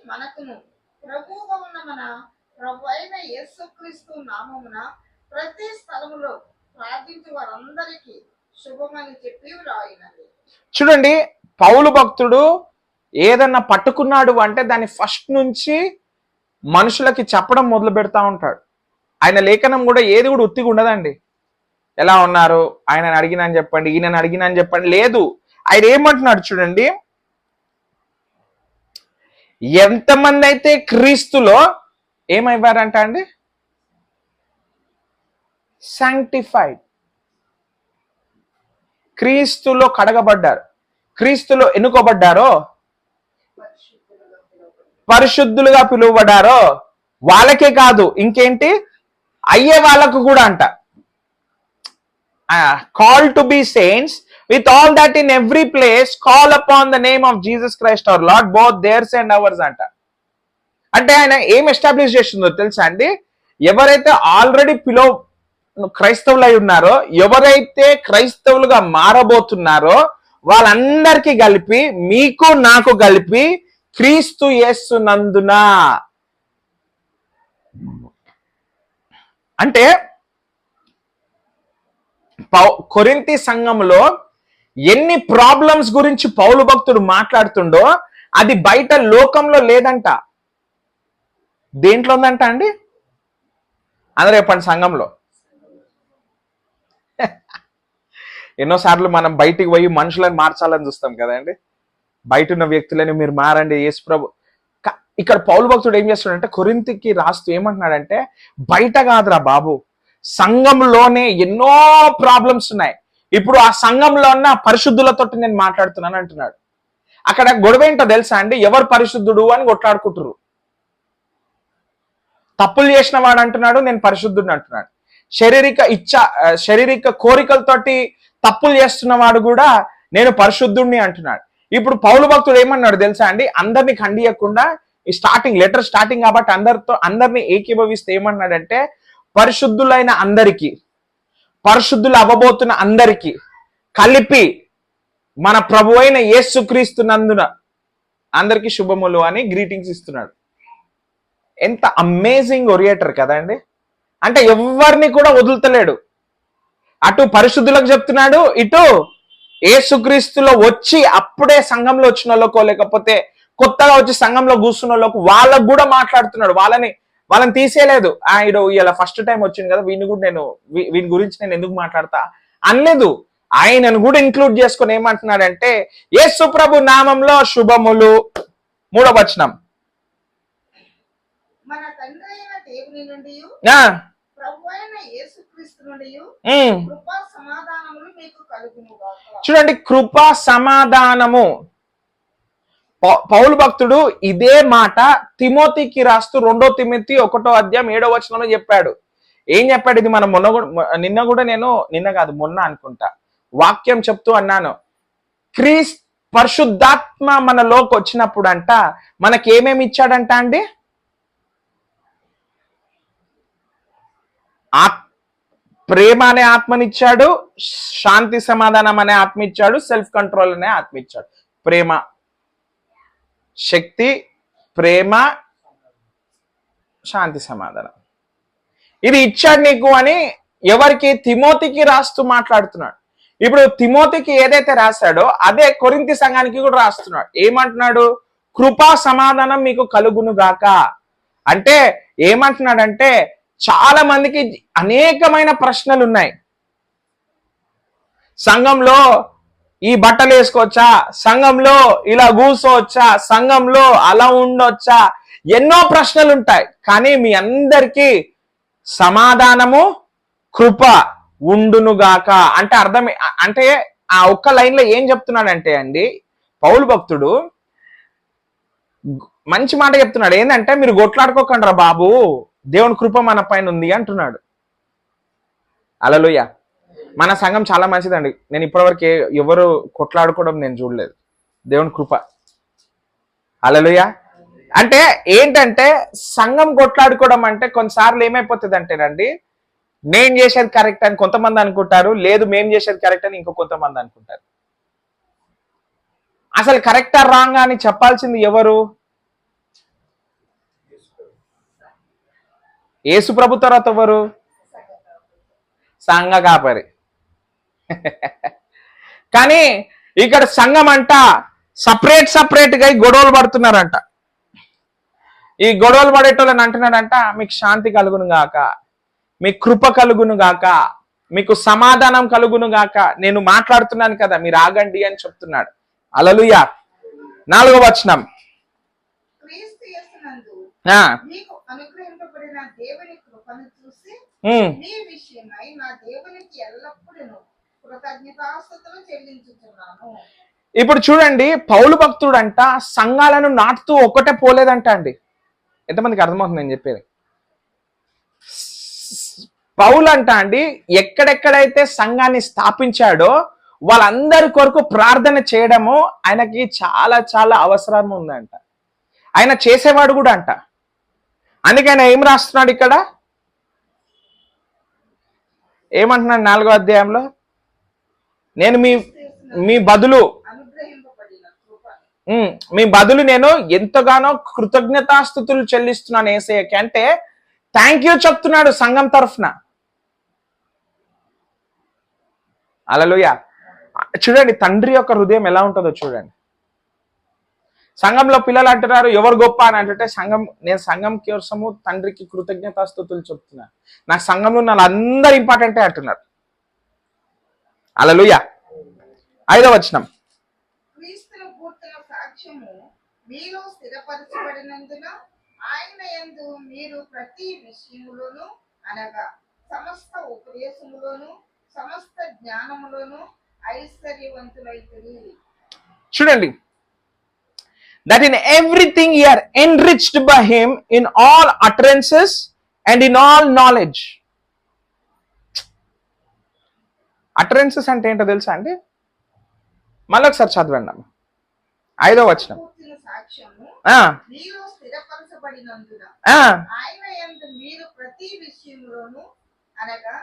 మనకును ప్రభువుగా ఉన్న మన ప్రభు అయిన యేసుక్రీస్తు నామమున ప్రతి స్థలములో ప్రార్థించు వారందరికీ శుభమని చెప్పి వ్రాయినది. చూడండి, పౌలు భక్తుడు ఏదన్నా పట్టుకున్నాడు అంటే దాన్ని ఫస్ట్ నుంచి మనుషులకి చెప్పడం మొదలు పెడతా ఉంటాడు. ఆయన లేఖనం కూడా ఏది కూడా ఉత్తిగా ఉండదండి. ఎలా ఉన్నారు, ఆయనని అడిగినని చెప్పండి, ఈయనని అడిగినని చెప్పండి, లేదు. ఆయన ఏమంటున్నాడు చూడండి, ఎంతమంది అయితే క్రీస్తులో ఏమైవారంట అండి, శాంక్టిఫైడ్, క్రీస్తులో కడగబడ్డారు, క్రీస్తులో ఎన్నుకోబడ్డారో, పరిశుద్ధులుగా పిలువబడ్డారో వాళ్ళకే కాదు, ఇంకేంటి అయ్యే వాళ్ళకు కూడా అంట. Call to be saints with all that in every place call upon the name of Jesus Christ our Lord both there's and hours అంట. అంటే ఆయన ఏం ఎస్టాబ్లిష్ చేస్తుందో తెలుసా అండి, ఎవరైతే ఆల్రెడీ క్రైస్తవులు అయి ఉన్నారో, ఎవరైతే క్రైస్తవులుగా మారబోతున్నారో వాళ్ళందరికీ కలిపి, మీకు నాకు కలిపి క్రీస్తు యేసునందున. అంటే కొరింథీ సంఘంలో ఎన్ని ప్రాబ్లమ్స్ గురించి పౌలు భక్తుడు మాట్లాడుతుండో అది బయట లోకంలో లేదంట. దేంట్లో ఉందంట అండి? అందరూ చెప్పండి, సంఘంలో. ఎన్నోసార్లు మనం బయటికి పోయి మనుషులను మార్చాలని చూస్తాం కదండి. బయట ఉన్న వ్యక్తులని మీరు మారండి, యేసు ప్రభు. ఇక్కడ పౌలు భక్తుడు ఏం చేస్తున్నాడంటే, కొరింథీకి రాస్తూ ఏమంటున్నాడంటే, బయట కాదురా బాబు, సంఘంలోనే ఎన్నో ప్రాబ్లమ్స్ ఉన్నాయి. ఇప్పుడు ఆ సంఘంలో ఉన్న పరిశుద్ధులతో నేను మాట్లాడుతున్నాను అంటున్నాడు. అక్కడ గొడవ ఏంటో తెలుసా అండి, ఎవరు పరిశుద్ధుడు అని కొట్లాడుకుంటారు. తప్పులు చేసిన వాడు అంటున్నాడు నేను పరిశుద్ధుడిని అంటున్నాడు. శారీరక కోరికలతోటి తప్పులు చేస్తున్న వాడు కూడా నేను పరిశుద్ధుడిని అంటున్నాడు. ఇప్పుడు పౌలు భక్తుడు ఏమన్నాడు తెలుసా అండి, అందరినీ ఖండియకుండా, ఈ లెటర్ స్టార్టింగ్ కాబట్టి అందరినీ ఏకీభవిస్తే ఏమన్నాడంటే, పరిశుద్ధులైన అందరికీ, పరిశుద్ధులు అవ్వబోతున్న అందరికీ కలిపి మన ప్రభు అయిన యేసుక్రీస్తునందున అందరికీ శుభములు అని గ్రీటింగ్స్ ఇస్తున్నాడు. ఎంత అమేజింగ్ ఒరియేటర్ కదండి. అంటే ఎవరిని కూడా వదులుతలేడు. అటు పరిశుద్ధులకు చెప్తున్నాడు, ఇటు యేసుక్రీస్తులో వచ్చి అప్పుడే సంఘంలో వచ్చిన వాళ్ళకో, లేకపోతే కొత్తగా వచ్చి సంఘంలో కూర్చున్న వాళ్ళకు, వాళ్ళకు కూడా మాట్లాడుతున్నాడు. వాళ్ళని తీసేయలేదు. ఇడు ఇలా ఫస్ట్ టైం వచ్చింది కదా, వీని గురించి నేను ఎందుకు మాట్లాడతా అనలేదు. ఆయనను కూడా ఇంక్లూడ్ చేసుకొని ఏమంటున్నాడంటే, యేసు ప్రభు నామంలో శుభములు. 3వ వచనం, మన తండ్రి అయిన దేవుని నుండి ప్రభు అయిన యేసుక్రీస్తు నుండి కృపా సమాధానములు మీకు కలుగునుగాక. చూడండి, కృపా సమాధానము. పౌలు భక్తుడు ఇదే మాట తిమోతికి రాస్తూ 2 తిమోతి 1:7 వచనంలో చెప్పాడు. ఏం చెప్పాడు? ఇది మనం మొన్న అనుకుంటా వాక్యం చెప్తూ అన్నాను. పరిశుద్ధాత్మ మనలోకి వచ్చినప్పుడు అంట మనకి ఏమేమి ఇచ్చాడంట అండి? ప్రేమ అనే ఆత్మనిచ్చాడు, శాంతి సమాధానం అనే ఆత్మ ఇచ్చాడు, సెల్ఫ్ కంట్రోల్ అనే ఆత్మ ఇచ్చాడు. ప్రేమ, శక్తి, ప్రేమ, శాంతి సమాధానం, ఇది ఇచ్చాడు నీకు అని ఎవరికి? తిమోతికి రాస్తూ మాట్లాడుతున్నాడు. ఇప్పుడు తిమోతికి ఏదైతే రాశాడో అదే కొరింథీ సంఘానికి కూడా రాస్తున్నాడు. ఏమంటున్నాడు? కృపా సమాధానం మీకు కలుగును గాక. అంటే ఏమంటున్నాడంటే, చాలా మందికి అనేకమైన ప్రశ్నలు ఉన్నాయి. సంఘంలో ఈ బట్టలు వేసుకోవచ్చా, సంఘంలో ఇలా కూర్చోవచ్చా, సంఘంలో అలా ఉండొచ్చా, ఎన్నో ప్రశ్నలు ఉంటాయి. కానీ మీ అందరికీ సమాధానము, కృప ఉండునుగాక అంటే అర్థం అంటే ఆ ఒక్క లైన్ లో ఏం చెప్తున్నాడంటే అండి, పౌలు భక్తుడు మంచి మాట చెప్తున్నాడు. ఏంటంటే, మీరు కొట్లాడుకోకండి రా బాబు, దేవుని కృప మన పైన ఉంది అంటున్నాడు. హల్లెలూయా. మన సంఘం చాలా మంచిదండి. నేను ఇప్పటివరకు ఎవరు కొట్లాడుకోవడం నేను చూడలేదు. దేవుని కృప. హల్లెలూయా. అంటే ఏంటంటే, సంఘం కొట్లాడుకోవడం అంటే కొన్నిసార్లు ఏమైపోతుంది అంటేనండి, నేను చేసేది కరెక్ట్ అని కొంతమంది అనుకుంటారు, లేదు మేము చేసేది కరెక్ట్ అని ఇంకో కొంతమంది అనుకుంటారు. అసలు కరెక్టా రాంగ్ అని చెప్పాల్సింది ఎవరు? యేసు ప్రభు తర్వాత ఎవరు? సంఘ కాపరి. కానీ ఇక్కడ సంఘం అంట సపరేట్ గా ఈ గొడవలు పడుతున్నారంట. ఈ గొడవలు పడేటోళ్ళని అంటున్నాడంట, మీకు శాంతి కలుగును గాక, మీకు కృప కలుగును గాక, మీకు సమాధానం కలుగును గాక, నేను మాట్లాడుతున్నాను కదా మీరు ఆగండి అని చెప్తున్నాడు. హల్లెలూయా. 4వ వచనం. క్రీస్తు యేసునందు ఆ, మీకు అనుగ్రహింపబడిన దేవుని కృపను చూసి ఉమ్, మీ విషయమై నా దేవునికి ఎల్లప్పుడూ కృతజ్ఞతాస్తుతులు చెల్లించుచున్నాను. ఇప్పుడు చూడండి, పౌలు భక్తుడు అంట సంఘాలను నాటుతూ ఒక్కటే పోలేదంట అండి. ఎంతమందికి అర్థమవుతుంది నేను చెప్పేది? పౌలు అంట అండి ఎక్కడెక్కడైతే సంఘాన్ని స్థాపించాడో వాళ్ళందరి కొరకు ప్రార్థన చేయడము ఆయనకి చాలా చాలా అవసరం ఉందంట. ఆయన చేసేవాడు కూడా అంట. అందుకే ఆయన ఏం రాస్తున్నాడు ఇక్కడ, ఏమంటున్నాడు 4వ అధ్యాయంలో, నేను మీ బదులు అనుగ్రహింపబడిన కృప మీ బదులు నేను ఎంతగానో కృతజ్ఞతాస్తుతులు చెల్లిస్తున్నాను యేసయ్యకి అంటే థ్యాంక్ యూ చెప్తున్నాడు సంఘం తరఫున. హల్లెలూయా. చూడండి తండ్రి యొక్క హృదయం ఎలా ఉంటుందో చూడండి. సంఘంలో పిల్లలు అంటున్నారు ఎవరు గొప్ప అని అంటే నేను సంఘం కోసము తండ్రికి కృతజ్ఞతాస్తుతులు చెప్తున్నాను, నాకు సంఘంలో ఉన్న అందరు ఇంపార్టెంటే అంటున్నారు. హల్లెలూయా. 5వ వచనం. క్రీస్తును పూర్తిన సాక్ష్యము మీలో స్థిరపరచబడినందున ఆయన యందు మీరు ప్రతి విషయములోను అనగా సమస్త ఉపదేశములోను సమస్త జ్ఞానములోను ఐశ్వర్యవంతులైతిరి. చూడండి, that in everything ye are enriched by him in all utterances and in all knowledge. Utterances అంటే ఏంటో తెలుసా అండి? మళ్ళీ ఒకసారి చదవండి. 5వ వచనం. పూర్తిన సాక్ష్యము ఆ, మీలో స్థిరపరచబడినందున ఆ, ఆయన యందు మీరు ప్రతి విషయములోను అనగా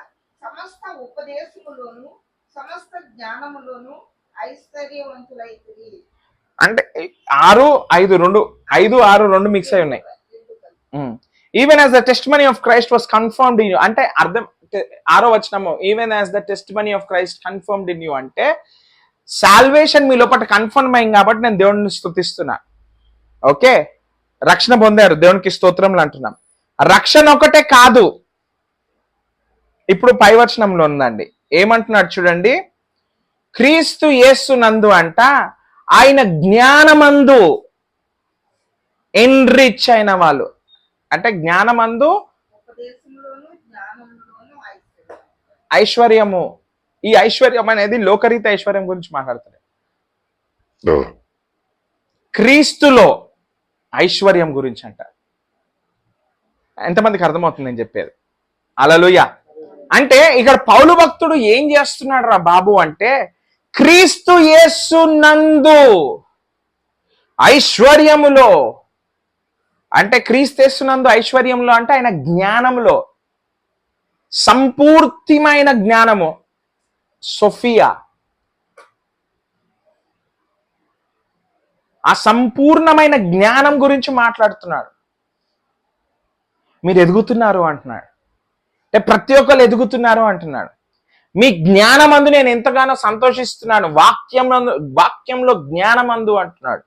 సమస్త ఉపదేశములోను సమస్త జ్ఞానములోను ఐశ్వర్యవంతులైతిరి. అంటే 6, 5 2 5, 6, 2 మిక్స్ అయి ఉన్నాయి. Even as the testimony of Christ was confirmed in you అంటే అర్థం 6వ వచనము, even as the testimony of Christ confirmed in you అంటే సాల్వేషన్ మీ లోపల కన్ఫర్మ్ అయింది కాబట్టి నేను దేవుడిని స్తుతిస్తున్నా. ఓకే, రక్షణ పొందారు, దేవునికి స్తోత్రములు అంటున్నాం. రక్షణ ఒకటే కాదు, ఇప్పుడు పై వచనంలో ఉందండి ఏమంటున్నాడు చూడండి, క్రీస్తు యేసు నందు అంట ఆయన జ్ఞానమందు ఎన్రిచ్ అయిన వాళ్ళు అంటే జ్ఞానమందు ఉపదేశములోను జ్ఞానములోను ఐశ్వర్యము. ఈ ఐశ్వర్యం అనేది లోకరీత ఐశ్వర్యం గురించి మాట్లాడుతుంది. క్రీస్తులో ఐశ్వర్యం గురించి అంట. ఎంతమందికి అర్థమవుతుంది నేను చెప్పేది? హల్లెలూయా. అంటే ఇక్కడ పౌలు భక్తుడు ఏం చేస్తున్నాడు రా బాబు అంటే క్రీస్తు యేసు నందు ఐశ్వర్యములో అంటే క్రీస్తు యేసు నందు ఐశ్వర్యంలో అంటే ఆయన జ్ఞానములో సంపూర్తిమైన జ్ఞానము సోఫియా, ఆ సంపూర్ణమైన జ్ఞానం గురించి మాట్లాడుతున్నాడు. మీరు ఎదుగుతున్నారు అంటున్నాడు, అంటే ప్రతి ఒక్కరు ఎదుగుతున్నారు అంటున్నాడు. మీ జ్ఞానమందు నేను ఎంతగానో సంతోషిస్తున్నాను, వాక్యంలో జ్ఞానమందు అంటున్నాడు.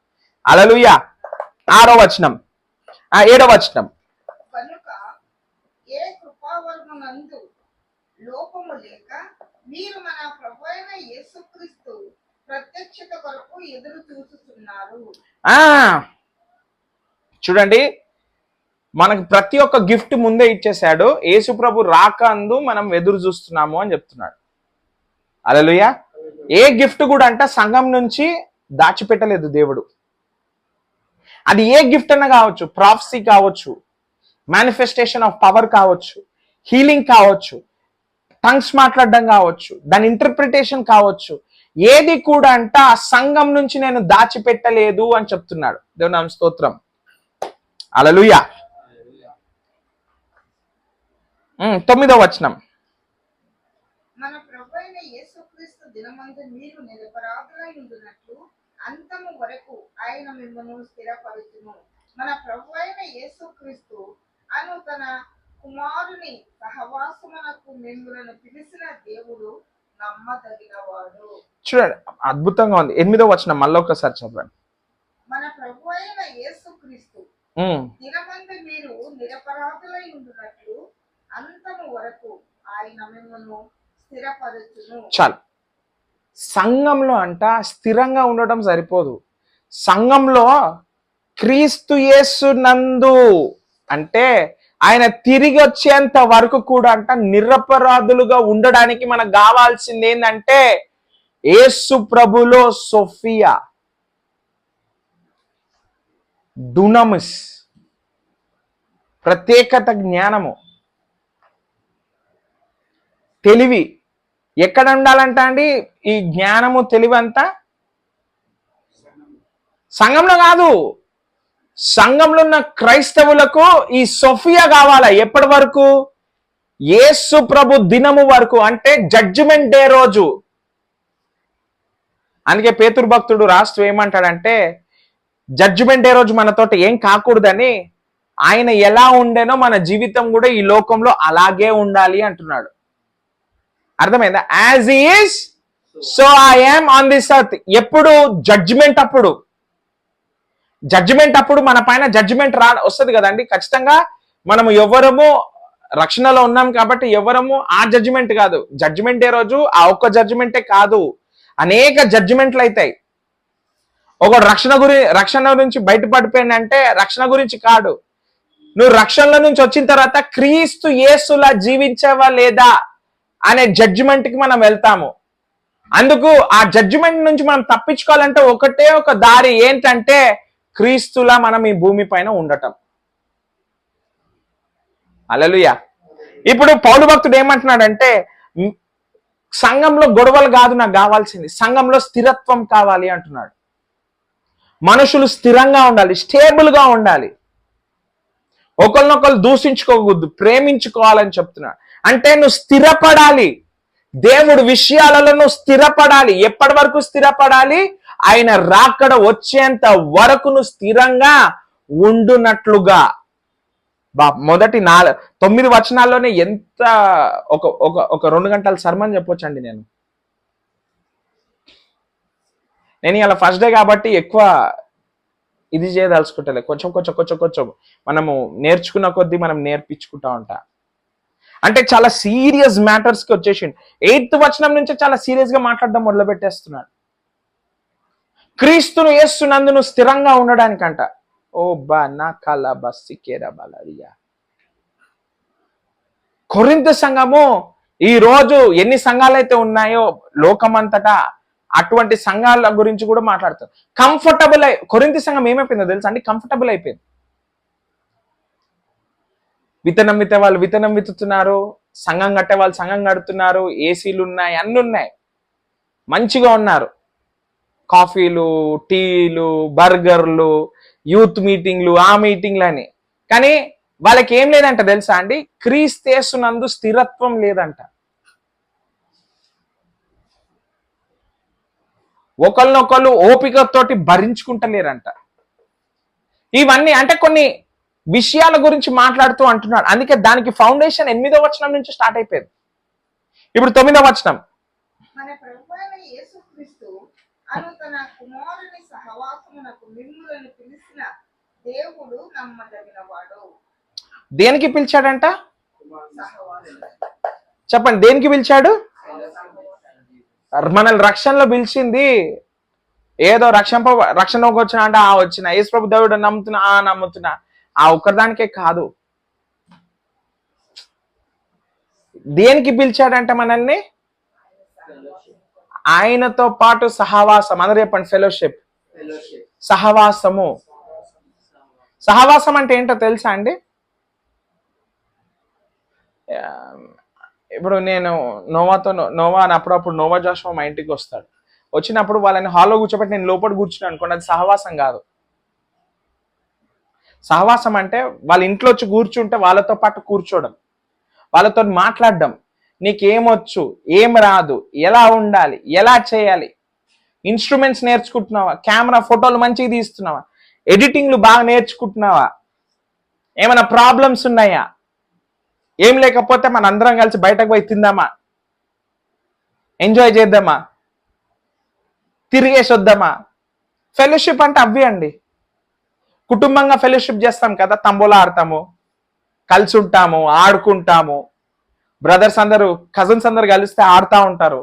హల్లెలూయా. 6వ వచనం, 7వ వచనం. కనుక ఏ కృపావరమునందు లోపము లేక మీరు మన ప్రభువైన యేసుక్రీస్తు ప్రత్యక్షత కొరకు ఎదురు చూస్తున్నారు. చూడండి, మనకు ప్రతి ఒక్క గిఫ్ట్ ముందే ఇచ్చేశాడు. యేసు ప్రభు రాక అందు మనం ఎదురు చూస్తున్నాము అని చెప్తున్నాడు. హల్లెలూయా. ఏ గిఫ్ట్ కూడా అంట సంఘం నుంచి దాచిపెట్టలేదు దేవుడు. అది ఏ గిఫ్ట్ అన్నా కావచ్చు, ప్రాఫెసీ కావచ్చు, మేనిఫెస్టేషన్ ఆఫ్ పవర్ కావచ్చు, హీలింగ్ కావచ్చు, టంగ్స్ మాట్లాడడం కావచ్చు, దాని ఇంటర్ప్రిటేషన్ కావచ్చు, ఏది కూడా అంట సంఘం నుంచి నేను దాచిపెట్టలేదు అని చెప్తున్నాడు. దేవుని నామ స్తోత్రం. హల్లెలూయా. 9వ వచనం. మన ప్రభువైన యేసుక్రీస్తు దినమందు మీరు నిరపరాధులై ఉండునట్లు అంతము వరకు ఆయన మిమ్మల్ని స్థిరపరచును. మన ప్రభువైన యేసుక్రీస్తు అను తన కుమారుని సహవాసమునకు మిమ్మలను పిలిచిన దేవుడు నమ్మదగినవాడు. చూడండి, అద్భుతంగా ఉంది. 8వ వచనం మళ్ళీ ఒకసారి చదవండి. మన ప్రభు అయిన యేసుక్రీస్తు దినమందు మీరు నిరపరాధులై ఉండునట్లు అంతము వరకు ఆయన మిమ్మల్ని స్థిరపరచును. చాలు. సంఘంలో అంట స్థిరంగా ఉండటం సరిపోదు. సంఘంలో క్రీస్తు యేసు నందు అంటే ఆయన తిరిగి వచ్చేంత వరకు కూడా అంట నిరపరాధులుగా ఉండడానికి మనకు కావాల్సింది ఏంటంటే యేసు ప్రభులో సోఫియా, డునమిస్, ప్రత్యేకత, జ్ఞానము, తెలివి. ఎక్కడ ఉండాలంట అండి ఈ జ్ఞానము, తెలివి అంతా? సంఘంలో కాదు. సంఘంలో ఉన్న క్రైస్తవులకు ఈ సోఫియా కావాలా? ఎప్పటి వరకు? యేసు ప్రభు దినము వరకు, అంటే జడ్జిమెంట్ డే రోజు. అందుకే పేతురు భక్తుడు రాస్తూ ఏమంటాడంటే జడ్జిమెంట్ డే రోజు మనతోటి ఏం కాకూడదని, ఆయన ఎలా ఉండేనో మన జీవితం కూడా ఈ లోకంలో అలాగే ఉండాలి అంటున్నాడు. అర్థమైందా? As he is so I am on this earth. ఎప్పుడు? జడ్జిమెంట్ అప్పుడు. జడ్జిమెంట్ అప్పుడు మన పైన జడ్జిమెంట్ వస్తుంది కదండి. ఖచ్చితంగా మనము ఎవరము రక్షణలో ఉన్నాం కాబట్టి ఎవరము ఆ జడ్జిమెంట్ కాదు. జడ్జిమెంట్ డే రోజు ఆ ఒక్క జడ్జిమెంటే కాదు, అనేక జడ్జిమెంట్లు అవుతాయి. ఒకడు రక్షణ గురించి బయటపడిపోయిందంటే రక్షణ గురించి కాదు, నువ్వు రక్షణలో నుంచి వచ్చిన తర్వాత క్రీస్తు యేసులా జీవించావా లేదా అనే జడ్జిమెంట్ కి మనం వెళ్తాము. అందుకు ఆ జడ్జిమెంట్ నుంచి మనం తప్పించుకోవాలంటే ఒకటే ఒక దారి, ఏంటంటే క్రీస్తులా మనం ఈ భూమి పైన ఉండటం. హల్లెలూయా. ఇప్పుడు పౌలు భక్తుడు ఏమంటున్నాడంటే సంఘంలో గొడవలు కాదు నాకు కావాల్సింది, సంఘంలో స్థిరత్వం కావాలి అంటున్నాడు. మనుషులు స్థిరంగా ఉండాలి, స్టేబుల్ గా ఉండాలి, ఒకరినొకరు దూషించుకోకూడదు, ప్రేమించుకోవాలని చెప్తున్నాడు. అంటే నువ్వు స్థిరపడాలి, దేవుడి విషయాలలో నువ్వు స్థిరపడాలి. ఎప్పటి వరకు స్థిరపడాలి? ఆయన రాకడ వచ్చేంత వరకు నువ్వు స్థిరంగా ఉండునట్లుగా. మొదటి 9 వచనాల్లోనే ఎంత ఒక 2 గంటల సర్మన్ చెప్పొచ్చండి. నేను ఇలా ఫస్ట్ డే కాబట్టి ఎక్కువ ఇది చేయదలుచుకుంటలే. కొంచెం మనము నేర్చుకున్న కొద్దీ మనం నేర్పించుకుంటా ఉంటా. అంటే చాలా సీరియస్ మ్యాటర్స్ కి వచ్చేసిండు. 8వ వచనం నుంచి చాలా సీరియస్ గా మాట్లాడడం మొదలు పెట్టేస్తున్నాడు. క్రీస్తును యేసునందు నువ్వు స్థిరంగా ఉండడానికంట. ఓ బా నా కల బస్సికేరా బలరియా. కొరింథు సంఘము ఈ రోజు ఎన్ని సంఘాలు అయితే ఉన్నాయో లోకమంతటా అటువంటి సంఘాల గురించి కూడా మాట్లాడతారు. కంఫర్టబుల్ కొరింథు సంఘం ఏమైపోయిందో తెలుసా అండి? కంఫర్టబుల్ అయిపోయింది. విత్తనం విత్తే వాళ్ళు విత్తనం విత్తుతున్నారు, సంఘం కట్టే వాళ్ళు సంఘం కడుతున్నారు, ఏసీలు ఉన్నాయి, అన్ని ఉన్నాయి, మంచిగా ఉన్నారు. కాఫీలు, టీలు, బర్గర్లు, యూత్ మీటింగ్లు, ఆ మీటింగ్లు అని. కానీ వాళ్ళకి ఏం లేదంట తెలుసా అండి? క్రీస్తు యేసునందు స్థిరత్వం లేదంట. ఒకళ్ళనొకళ్ళు ఓపికతోటి భరించుకుంటలేరంట. ఇవన్నీ అంటే కొన్ని విషయాల గురించి మాట్లాడుతూ అంటున్నాడు. అందుకే దానికి ఫౌండేషన్ 8వ వచనం నుంచి స్టార్ట్ అయిపోయింది. ఇప్పుడు 9వ వచనం. మన ప్రభువైన యేసుక్రీస్తు అను తన కుమారుని సహవాసమునకు మిమ్ములను పిలిచిన దేవుడు నమ్మదగినవాడు. దేనికి పిలిచాడంట? చెప్పండి, దేనికి పిలిచాడు? మనల్ని రక్షణలో పిలిచింది ఏదో రక్షణలోకి వచ్చిన అంటే వచ్చిన యేసు ప్రభు దేవుడు నమ్ముతున్నా ఆ ఒక్కదానికే కాదు. దేనికి పిలిచాడంట మనల్ని? ఆయనతో పాటు సహవాసం. అందరూ చెప్పండి, ఫెలోషిప్, సహవాసము. సహవాసం అంటే ఏంటో తెలుసా అండి? ఇప్పుడు నేను నోవా అప్పుడప్పుడు నోవా జాషువా మా ఇంటికి వస్తాడు. వచ్చినప్పుడు వాళ్ళని హాల్లో కూర్చోబెట్టి నేను లోపల కూర్చున్నాను అనుకోండి, అది సహవాసం కాదు. సహవాసం అంటే వాళ్ళ ఇంట్లో వచ్చి కూర్చుంటే వాళ్ళతో పాటు కూర్చోవడం, వాళ్ళతో మాట్లాడడం, నీకేమొచ్చు, ఏం రాదు, ఎలా ఉండాలి, ఎలా చేయాలి, ఇన్స్ట్రుమెంట్స్ నేర్చుకుంటున్నావా, కెమెరా ఫోటోలు మంచిగా తీస్తున్నావా, ఎడిటింగ్లు బాగా నేర్చుకుంటున్నావా, ఏమైనా ప్రాబ్లమ్స్ ఉన్నాయా, ఏం లేకపోతే మన అందరం కలిసి బయటకు పోయి తిందామా, ఎంజాయ్ చేద్దామా, తిరిగేసి వద్దామా? ఫెలోషిప్ అంటే అవి అండి. కుటుంబంగా ఫెలోషిప్ చేస్తాం కదా, తంబోలా ఆడతాము, కలిసి ఉంటాము, ఆడుకుంటాము. బ్రదర్స్ అందరూ, కజిన్స్ అందరు కలిస్తే ఆడుతూ ఉంటారు,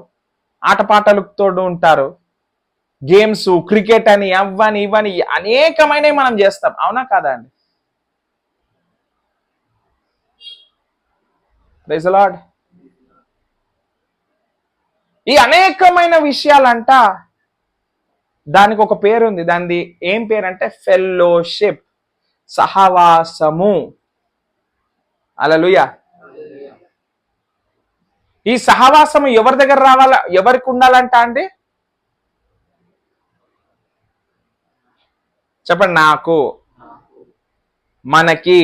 ఆటపాటలతో ఉంటారు. గేమ్స్, క్రికెట్ అని, అవ్వని ఇవని అనేకమైనవి మనం చేస్తాం. అవునా కాదా అండి? Praise the Lord. ఈ అనేకమైన విషయాలంట దానికి ఒక పేరు ఉంది. దానిది ఏం పేరు అంటే ఫెలోషిప్, సహవాసము. హల్లెలూయా. ఈ సహవాసము ఎవరి దగ్గర రావాలా, ఎవరికి ఉండాలంట అండి? చెప్పండి. నాకు, మనకి,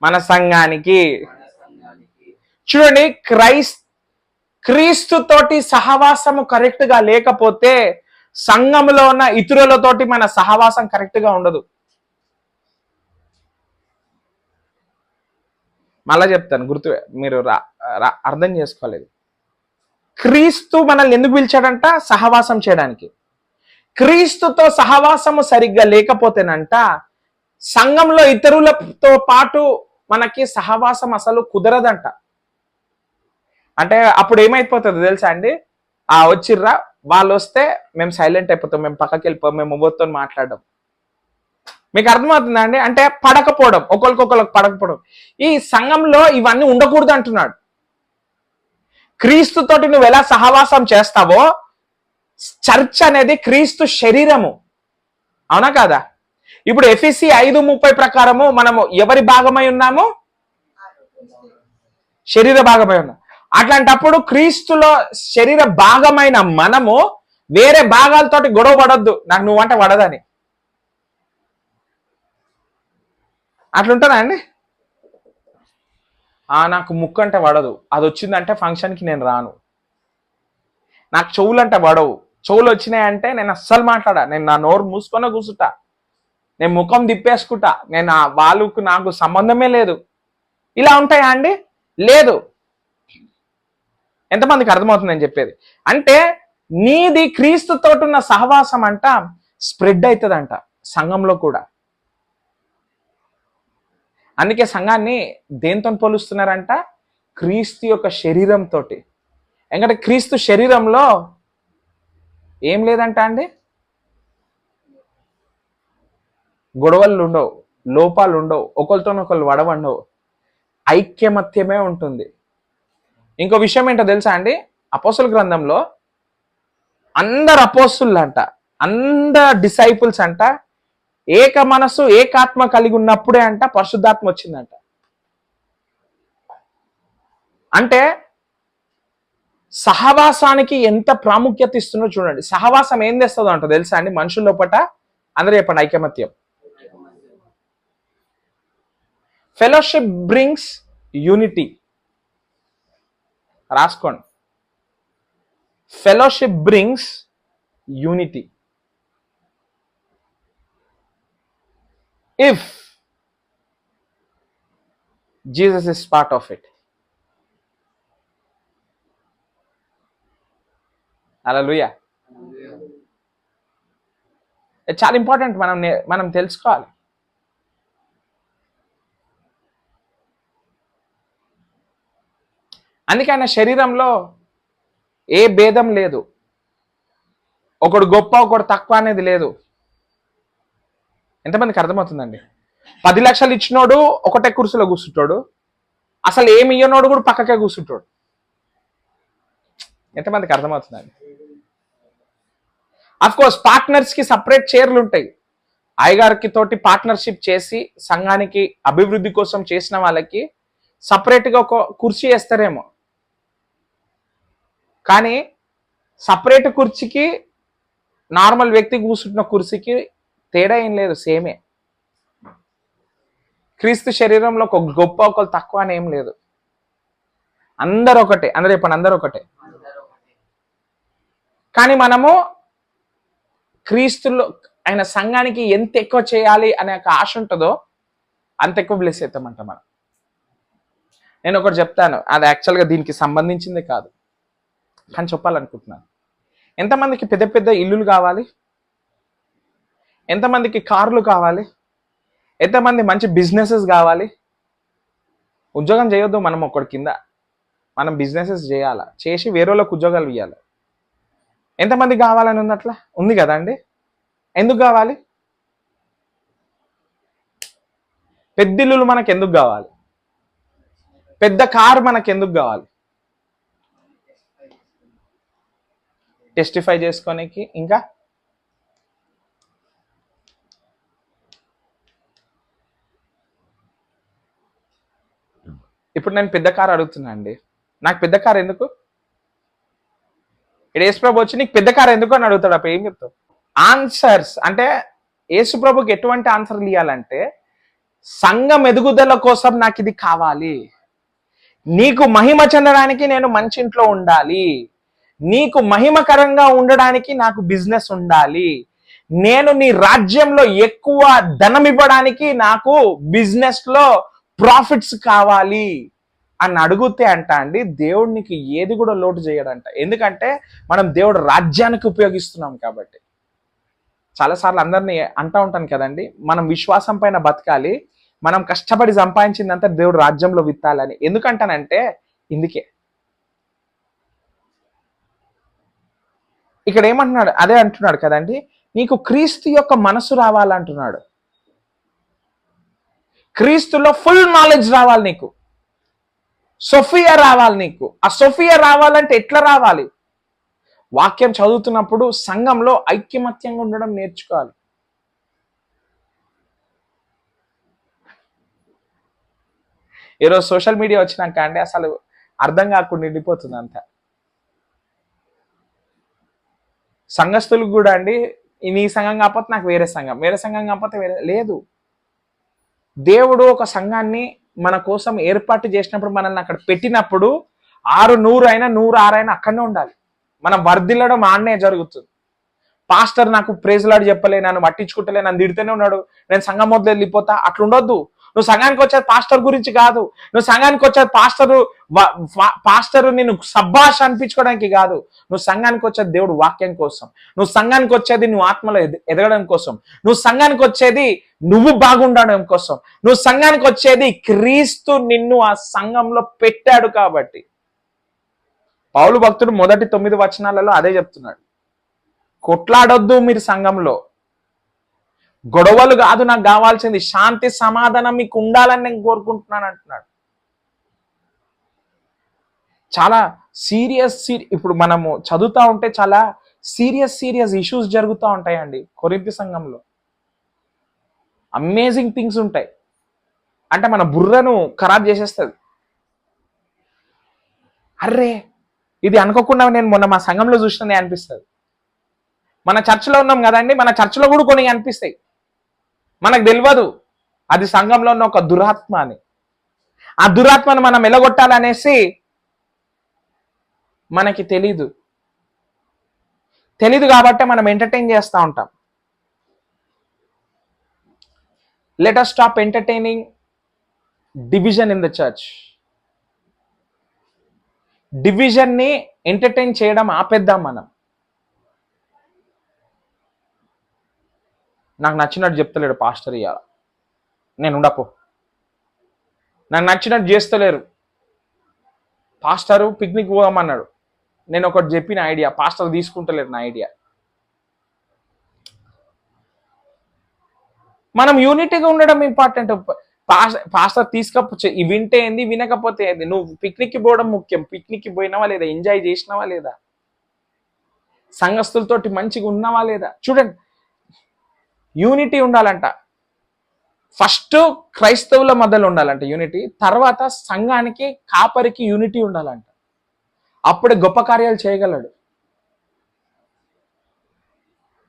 మన సంఘానికి. చూడండి, క్రీస్తుతోటి సహవాసము కరెక్ట్ గా లేకపోతే సంఘంలో ఉన్న ఇతరులతోటి మన సహవాసం కరెక్ట్ గా ఉండదు. మళ్ళా చెప్తాను, గుర్తు మీరు అర్థం చేసుకోలేదు. క్రీస్తు మనల్ని ఎందుకు పిలిచాడంట? సహవాసం చేయడానికి. క్రీస్తుతో సహవాసము సరిగ్గా లేకపోతేనంట సంఘంలో ఇతరులతో పాటు మనకి సహవాసం అసలు కుదరదంట. అంటే అప్పుడు ఏమైపోతుంది తెలుసా అండి? వచ్చిర్రా, వాళ్ళు వస్తే మేము సైలెంట్ అయిపోతాం, మేము పక్కకి వెళ్ళిపోం, మేము ఎవరితో మాట్లాడడం. మీకు అర్థమవుతుందా అండి? అంటే పడకపోవడం, ఒకరికొకరికి పడకపోవడం. ఈ సంఘంలో ఇవన్నీ ఉండకూడదు అంటున్నాడు. క్రీస్తుతోటి నువ్వు ఎలా సహవాసం చేస్తావో, చర్చ్ అనేది క్రీస్తు శరీరము. అవునా కాదా? ఇప్పుడు ఎఫెసీ 5:30 ప్రకారము మనము ఎవరి భాగమై ఉన్నాము? శరీర భాగమై ఉన్నాం. అట్లాంటప్పుడు క్రీస్తులో శరీర భాగమైన మనము వేరే భాగాలతోటి గొడవ పడొద్దు, నాకు నువ్వంటే పడదని. అట్లుంటుందా అండి? నాకు ముక్కు అంటే పడదు, అది వచ్చిందంటే ఫంక్షన్కి నేను రాను. నాకు చెవులు అంటే పడవు, చెవులు వచ్చినాయంటే నేను అస్సలు మాట్లాడా, నేను నా నోరు మూసుకొని కూర్చుంటా, నేను ముఖం తిప్పేసుకుంటా, నేను వాళ్ళకు నాకు సంబంధమే లేదు. ఇలా ఉంటాయా అండి? లేదు. ఎంతమందికి అర్థమవుతుందని చెప్పేది? అంటే నీది క్రీస్తుతో ఉన్న సహవాసం అంట స్ప్రెడ్ అవుతుందంట సంఘంలో కూడా. అందుకే సంఘాన్ని దేంతో పోలుస్తున్నారంట? క్రీస్తు యొక్క శరీరంతో. ఎందుకంటే క్రీస్తు శరీరంలో ఏం లేదంట అండి? గొడవలు ఉండవు, లోపాలు ఉండవు, ఒకరితోనొకరు వడవండవు, ఐక్యమత్యమే ఉంటుంది. ఇంకో విషయం ఏంటో తెలుసా అండి? అపోస్తుల గ్రంథంలో అందరు అపోస్తులు అంట, అందరు డిసైపుల్స్ అంట ఏక మనసు ఏకాత్మ కలిగి ఉన్నప్పుడే అంట పరిశుద్ధాత్మ వచ్చిందంట. అంటే సహవాసానికి ఎంత ప్రాముఖ్యత ఇస్తుందో చూడండి. సహవాసం ఏం తెస్తుందో అంట తెలుసా అండి? మనుషుల లోపట, అందరూ చెప్పండి, ఐకమత్యం. Fellowship brings unity. రాసుకోండి, fellowship brings unity. If Jesus is part of it. Hallelujah. చాలా ఇంపార్టెంట్, మనం తెలుసుకోవాలి. అందుకే ఆయన శరీరంలో ఏ భేదం లేదు, ఒకడు గొప్ప ఒకడు తక్కువ అనేది లేదు. ఎంతమందికి అర్థమవుతుందండి? 10 లక్షలు ఇచ్చినోడు ఒకటే కుర్చీలో కూర్చుంటాడు, అసలు ఏమి ఇయ్యనోడు కూడా పక్కకే కూర్చుంటాడు. ఎంతమందికి అర్థమవుతుందండి? అఫ్ కోర్స్ పార్ట్నర్స్ కి సపరేట్ చైర్లు ఉంటాయి. అయ్యగారికి తోటి పార్ట్నర్షిప్ చేసి సంఘానికి అభివృద్ధి కోసం చేసిన వాళ్ళకి సపరేట్ గా ఒక కుర్చీ వేస్తారేమో, కానీ సపరేట్ కుర్చీకి నార్మల్ వ్యక్తి కూర్చుంటున్న కుర్చీకి తేడా ఏం లేదు, సేమే. క్రీస్తు శరీరంలో ఒక గొప్ప ఒకరు తక్కువ అని ఏం లేదు, అందరు ఒకటే. అందరూ చెప్పండి, అందరూ ఒకటే. కానీ మనము క్రీస్తులో ఆయన సంఘానికి ఎంత ఎక్కువ చేయాలి అనే ఒక ఆశ ఉంటుందో అంత ఎక్కువ బ్లెస్ అవుతామంట మనం. నేను ఒకటి చెప్తాను, అది యాక్చువల్గా దీనికి సంబంధించింది కాదు. కానీ చెప్పాలనుకుంటున్నాను. ఎంతమందికి పెద్ద పెద్ద ఇల్లులు కావాలి? ఎంతమందికి కార్లు కావాలి? ఎంతమంది మంచి బిజినెసెస్ కావాలి? ఉద్యోగం చేయొద్దు మనం ఒక్కడి కింద, మనం బిజినెసెస్ చేయాలా, చేసి వేరే వాళ్ళకి ఉద్యోగాలు ఇవ్వాలి. ఎంతమంది కావాలని ఉంది? అట్లా ఉంది కదా అండి. ఎందుకు కావాలి? పెద్ద ఇల్లులు మనకు ఎందుకు కావాలి? పెద్ద కారు మనకు ఎందుకు కావాలి? టెస్టిఫై చేసుకోనికి. ఇంకా ఇప్పుడు నేను పెద్ద కారు అడుగుతున్నా అండి, నాకు పెద్ద కారు ఎందుకు? ఇక్కడ యేసుప్రభు వచ్చి నీకు పెద్ద కారు ఎందుకు అని అడుగుతాడు. అప్పుడు ఏం చెప్తావు? ఆన్సర్స్ అంటే యేసుప్రభుకి ఎటువంటి ఆన్సర్లు ఇవ్వాలంటే, సంఘం ఎదుగుదల కోసం నాకు ఇది కావాలి, నీకు మహిమ చెందడానికి నేను మంచి ఇంట్లో ఉండాలి, నీకు మహిమకరంగా ఉండడానికి నాకు బిజినెస్ ఉండాలి, నేను నీ రాజ్యంలో ఎక్కువ ధనం ఇవ్వడానికి నాకు బిజినెస్ లో ప్రాఫిట్స్ కావాలి అని అడిగితే అండి, దేవుడు నీకు ఏది కూడా లోటు చేయడంట. ఎందుకంటే మనం దేవుడు రాజ్యానికి ఉపయోగిస్తున్నాం కాబట్టి. చాలాసార్లు అందరినీ అంటూ ఉంటాను కదండి, మనం విశ్వాసం పైన బతకాలి, మనం కష్టపడి సంపాదించిందంతా దేవుడు రాజ్యంలో విత్తాలని. ఎందుకంటానంటే ఇందుకే. ఇక్కడ ఏమంటున్నాడు? అదే అంటున్నాడు కదండి, నీకు క్రీస్తు యొక్క మనసు రావాలంటున్నాడు. క్రీస్తులో ఫుల్ నాలెడ్జ్ రావాలి నీకు, సోఫియా రావాలి నీకు. ఆ సోఫియా రావాలంటే ఎట్లా రావాలి? వాక్యం చదువుతున్నప్పుడు సంఘంలో ఐక్యమత్యంగా ఉండడం నేర్చుకోవాలి. ఈరోజు సోషల్ మీడియా వచ్చినాక అండి అసలు అర్థం కాకుండా నిండిపోతుంది అంతా. సంఘస్థులకు కూడా అండి, నీ సంఘం కాకపోతే నాకు వేరే సంఘం, వేరే సంఘం కాకపోతే వేరే లేదు. దేవుడు ఒక సంఘాన్ని మన కోసం ఏర్పాటు చేసినప్పుడు, మనల్ని అక్కడ పెట్టినప్పుడు 600 అయినా 106 అయినా అక్కడనే ఉండాలి. మనం వర్ధిల్లడం ఆడనే జరుగుతుంది. పాస్టర్ నాకు ప్రేజలాడు చెప్పలే, నన్ను పట్టించుకుంటలే, నన్ను తిడితేనే ఉన్నాడు, నేను సంఘం మొదలు వెళ్ళిపోతా, అట్లా ఉండొద్దు. నువ్వు సంఘానికి వచ్చేది పాస్టర్ గురించి కాదు, నువ్వు సంఘానికి వచ్చేది పాస్టరు నిన్ను సబ్బాష్ అనిపించుకోవడానికి కాదు. నువ్వు సంఘానికి వచ్చేది దేవుడు వాక్యం కోసం, నువ్వు సంఘానికి వచ్చేది నువ్వు ఆత్మలో ఎదగడం కోసం, నువ్వు సంఘానికి వచ్చేది నువ్వు బాగుండడం కోసం, నువ్వు సంఘానికి వచ్చేది క్రీస్తు నిన్ను ఆ సంఘంలో పెట్టాడు కాబట్టి. పౌలు భక్తుడు మొదటి 9 వచనాలలో అదే చెప్తున్నాడు. కొట్లాడొద్దు మీరు సంఘంలో, గొడవలు కాదు నాకు కావాల్సింది, శాంతి సమాధానం మీకు ఉండాలని నేను కోరుకుంటున్నాను అంటున్నాడు. చాలా సీరియస్ ఇప్పుడు మనము చదువుతా ఉంటే చాలా సీరియస్ ఇష్యూస్ జరుగుతూ ఉంటాయండి కొరింథీ సంఘంలో. అమేజింగ్ థింగ్స్ ఉంటాయి, అంటే మన బుర్రను ఖరాబ్ చేసేస్తుంది. అర్రే ఇది అనుకోకుండా నేను మొన్న మా సంఘంలో చూసిననే అనిపిస్తుంది. మన చర్చిలో ఉన్నాం కదండి, మన చర్చిలో కూడా కొన్ని అనిపిస్తాయి, మనకు తెలియదు అది సంఘంలో ఉన్న ఒక దురాత్మ అని. ఆ దురాత్మను మనం ఎలగొట్టాలనేసి మనకి తెలీదు కాబట్టి మనం ఎంటర్టైన్ చేస్తూ ఉంటాం. Let us stop entertaining division in the church. డివిజన్ని ఎంటర్టైన్ చేయడం ఆపేద్దాం మనం. నాకు నచ్చినట్టు చెప్తలేడు పాస్టర్, ఇయ్యాల నేను ఉండపో, నాకు నచ్చినట్టు చేస్తలేరు పాస్టరు, పిక్నిక్ పోదామన్నాడు, నేను ఒకటి చెప్పిన ఐడియా, పాస్టర్ తీసుకుంటలేరు నా ఐడియా. మనం యూనిటీగా ఉండడం ఇంపార్టెంట్. పాస్టర్ తీసుకపోతే వింటే ఏంది, వినకపోతే ఏంది, నువ్వు పిక్నిక్కి పోవడం ముఖ్యం. పిక్నిక్కి పోయినావా లేదా, ఎంజాయ్ చేసినావా లేదా, సంఘస్థులతోటి మంచిగా ఉన్నావా లేదా. చూడండి, యూనిటీ ఉండాలంట. ఫస్ట్ క్రైస్తవుల మధ్యలో ఉండాలంట యూనిటీ, తర్వాత సంఘానికి కాపరికి యూనిటీ ఉండాలంట. అప్పుడే గొప్ప కార్యాలు చేయగలడు.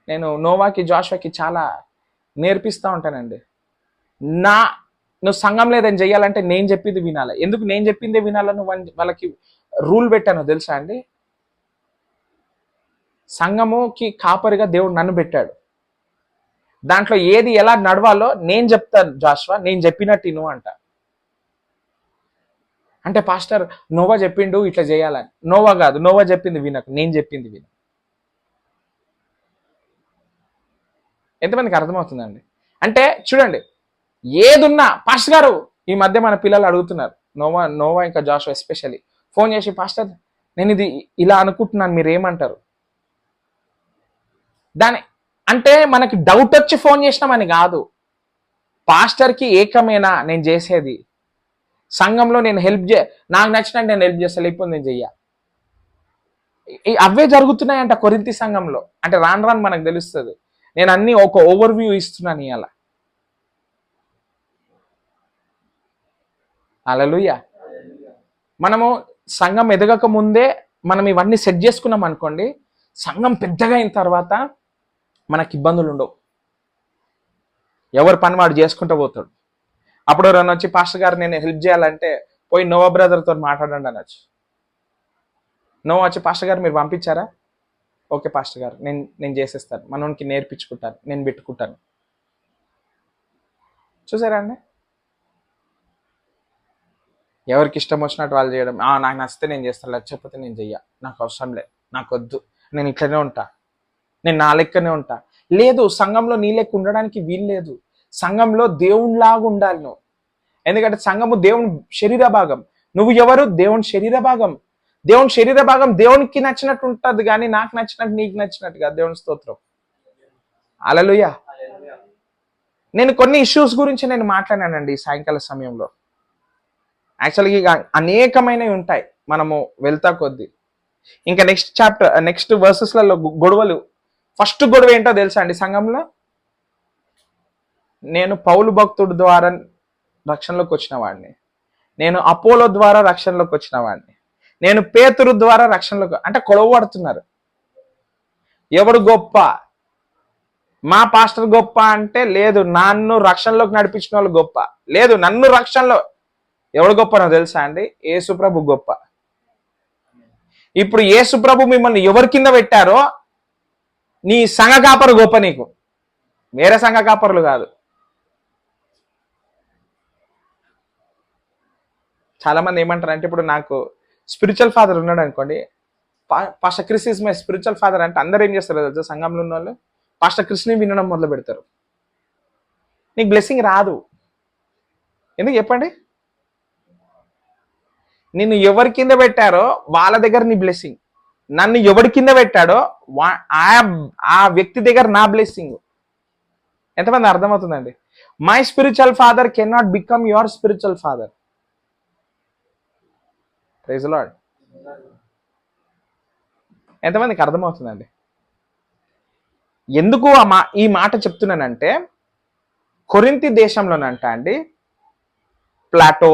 నేను నోవాకి జాషువాకి చాలా నేర్పిస్తూ ఉంటానండి. నువ్వు సంఘం లేదని చెయ్యాలంటే నేను చెప్పింది వినాలి. ఎందుకు నేను చెప్పిందే వినాలని వాళ్ళకి రూల్ పెట్టాను తెలుసా అండి. సంఘముకి కాపరిగా దేవుడు నన్ను పెట్టాడు, దాంట్లో ఏది ఎలా నడవాలో నేను చెప్తాను జాషువా, నేను చెప్పినట్టు నువ్వు అంట. అంటే పాస్టర్ నోవా చెప్పిండు ఇట్లా చేయాలని. నోవా కాదు, నోవా చెప్పింది వినకు, నేను చెప్పింది విను. ఎంతమందికి అర్థమవుతుందండి? అంటే చూడండి, ఏదున్నా పాస్టర్ గారు, ఈ మధ్య మన పిల్లలు అడుగుతున్నారు, నోవా నోవా ఇంకా జాషువా ఎస్పెషల్లీ ఫోన్ చేసి, పాస్టర్ నేను ఇది ఇలా అనుకుంటున్నాను, మీరు ఏమంటారు? దాని అంటే మనకి డౌట్ వచ్చి ఫోన్ చేసినామని కాదు, పాస్టర్కి ఏకమేనా నేను చేసేది, సంఘంలో నేను నాకు నచ్చినట్టు నేను హెల్ప్ చేస్తా, లేకపోతే నేను చెయ్య. అవే జరుగుతున్నాయంట కొరింథీ సంఘంలో. అంటే రాను రాను మనకు తెలుస్తుంది. నేను అన్ని ఒక ఓవర్ వ్యూ ఇస్తున్నాను ఇవాళ. హల్లెలూయా. మనము సంఘం ఎదగక ముందే మనం ఇవన్నీ సెట్ చేసుకున్నాం అనుకోండి, సంఘం పెద్దగా అయిన తర్వాత మనకి ఇబ్బందులు ఉండవు. ఎవరి పని వాడు చేసుకుంటూ పోతాడు. అప్పుడు ఎవరైనా వచ్చి, పాస్టర్ గారు నేను హెల్ప్ చేయాలంటే, పోయి నోవా బ్రదర్తో మాట్లాడండి అనొచ్చు. నోవా వచ్చి, పాస్టర్ గారు మీరు పంపించారా? ఓకే పాస్టర్ గారు, నేను చేసేస్తాను, మనోనికి నేర్పించుకుంటాను, నేను పెట్టుకుంటాను. చూసారా అండి? ఎవరికి ఇష్టం వచ్చినట్టు వాళ్ళు చేయడం. నాకు నచ్చితే నేను చేస్తాను, లేకపోతే నేను చెయ్య, నాకు అవసరం లేదు, నాకు వద్దు, నేను ఇట్లనే ఉంటా, నేను నా లెక్కనే ఉంటా. లేదు, సంఘంలో నీ లెక్క ఉండడానికి వీలు లేదు. సంఘంలో దేవునిలాగా ఉండాలి నువ్వు. ఎందుకంటే సంఘము దేవుని శరీర భాగం. నువ్వు ఎవరు? దేవుని శరీర భాగం. దేవుని శరీర భాగం దేవునికి నచ్చినట్టు ఉంటుంది, కానీ నాకు నచ్చినట్టు నీకు నచ్చినట్టు కాదు. దేవుని స్తోత్రం. హల్లెలూయా. నేను కొన్ని ఇష్యూస్ గురించి నేను మాట్లాడానండి ఈ సాయంకాల సమయంలో. యాక్చువల్గా అనేకమైనవి ఉంటాయి మనము వెళ్తా కొద్దీ. ఇంకా నెక్స్ట్ వర్సెస్లలో గొడవలు. ఫస్ట్ గొడవ ఏంటో తెలుసా అండి సంఘంలో? నేను పౌలు భక్తుడి ద్వారా రక్షణలోకి వచ్చిన వాడిని, నేను అపోలో ద్వారా రక్షణలోకి వచ్చిన వాడిని, నేను పేతురు ద్వారా రక్షణలోకి, అంటే గొడవ పడుతున్నారు. ఎవడు గొప్ప? మా పాస్టర్ గొప్ప అంటే, లేదు నన్ను రక్షణలోకి నడిపించిన వాళ్ళు గొప్ప. లేదు, నన్ను రక్షణలో ఎవడు గొప్పనో తెలుసా అండి? యేసుప్రభు గొప్ప. ఇప్పుడు యేసుప్రభు మిమ్మల్ని ఎవరి కింద పెట్టారో నీ సంఘ కాపరు గొప్ప, నీకు వేరే సంఘ కాపరులు కాదు. చాలా మంది ఏమంటారు అంటే, ఇప్పుడు నాకు స్పిరిచువల్ ఫాదర్ ఉన్నాడు అనుకోండి, pastor Chris is my spiritual father అంటే అందరూ ఏం చేస్తారు తెలుసా? సంఘంలో ఉన్న వాళ్ళు పాస్టర్ క్రిస్ని వినడం మొదలు పెడతారు. నీకు బ్లెస్సింగ్ రాదు. ఎందుకు చెప్పండి? నిన్ను ఎవరి కింద పెట్టారో వాళ్ళ దగ్గర నీ బ్లెస్సింగ్, నన్ను ఎవరి కింద పెట్టాడో ఆ వ్యక్తి దగ్గర నా బ్లెస్సింగ్. ఎంతమంది అర్థమవుతుందండి? My spiritual father can not become your spiritual father. Praise the Lord. ఎంతమందికి అర్థమవుతుందండి? ఎందుకు ఈ మాట చెప్తున్నానంటే, కొరింథీ దేశంలోనంట అండి ప్లాటో,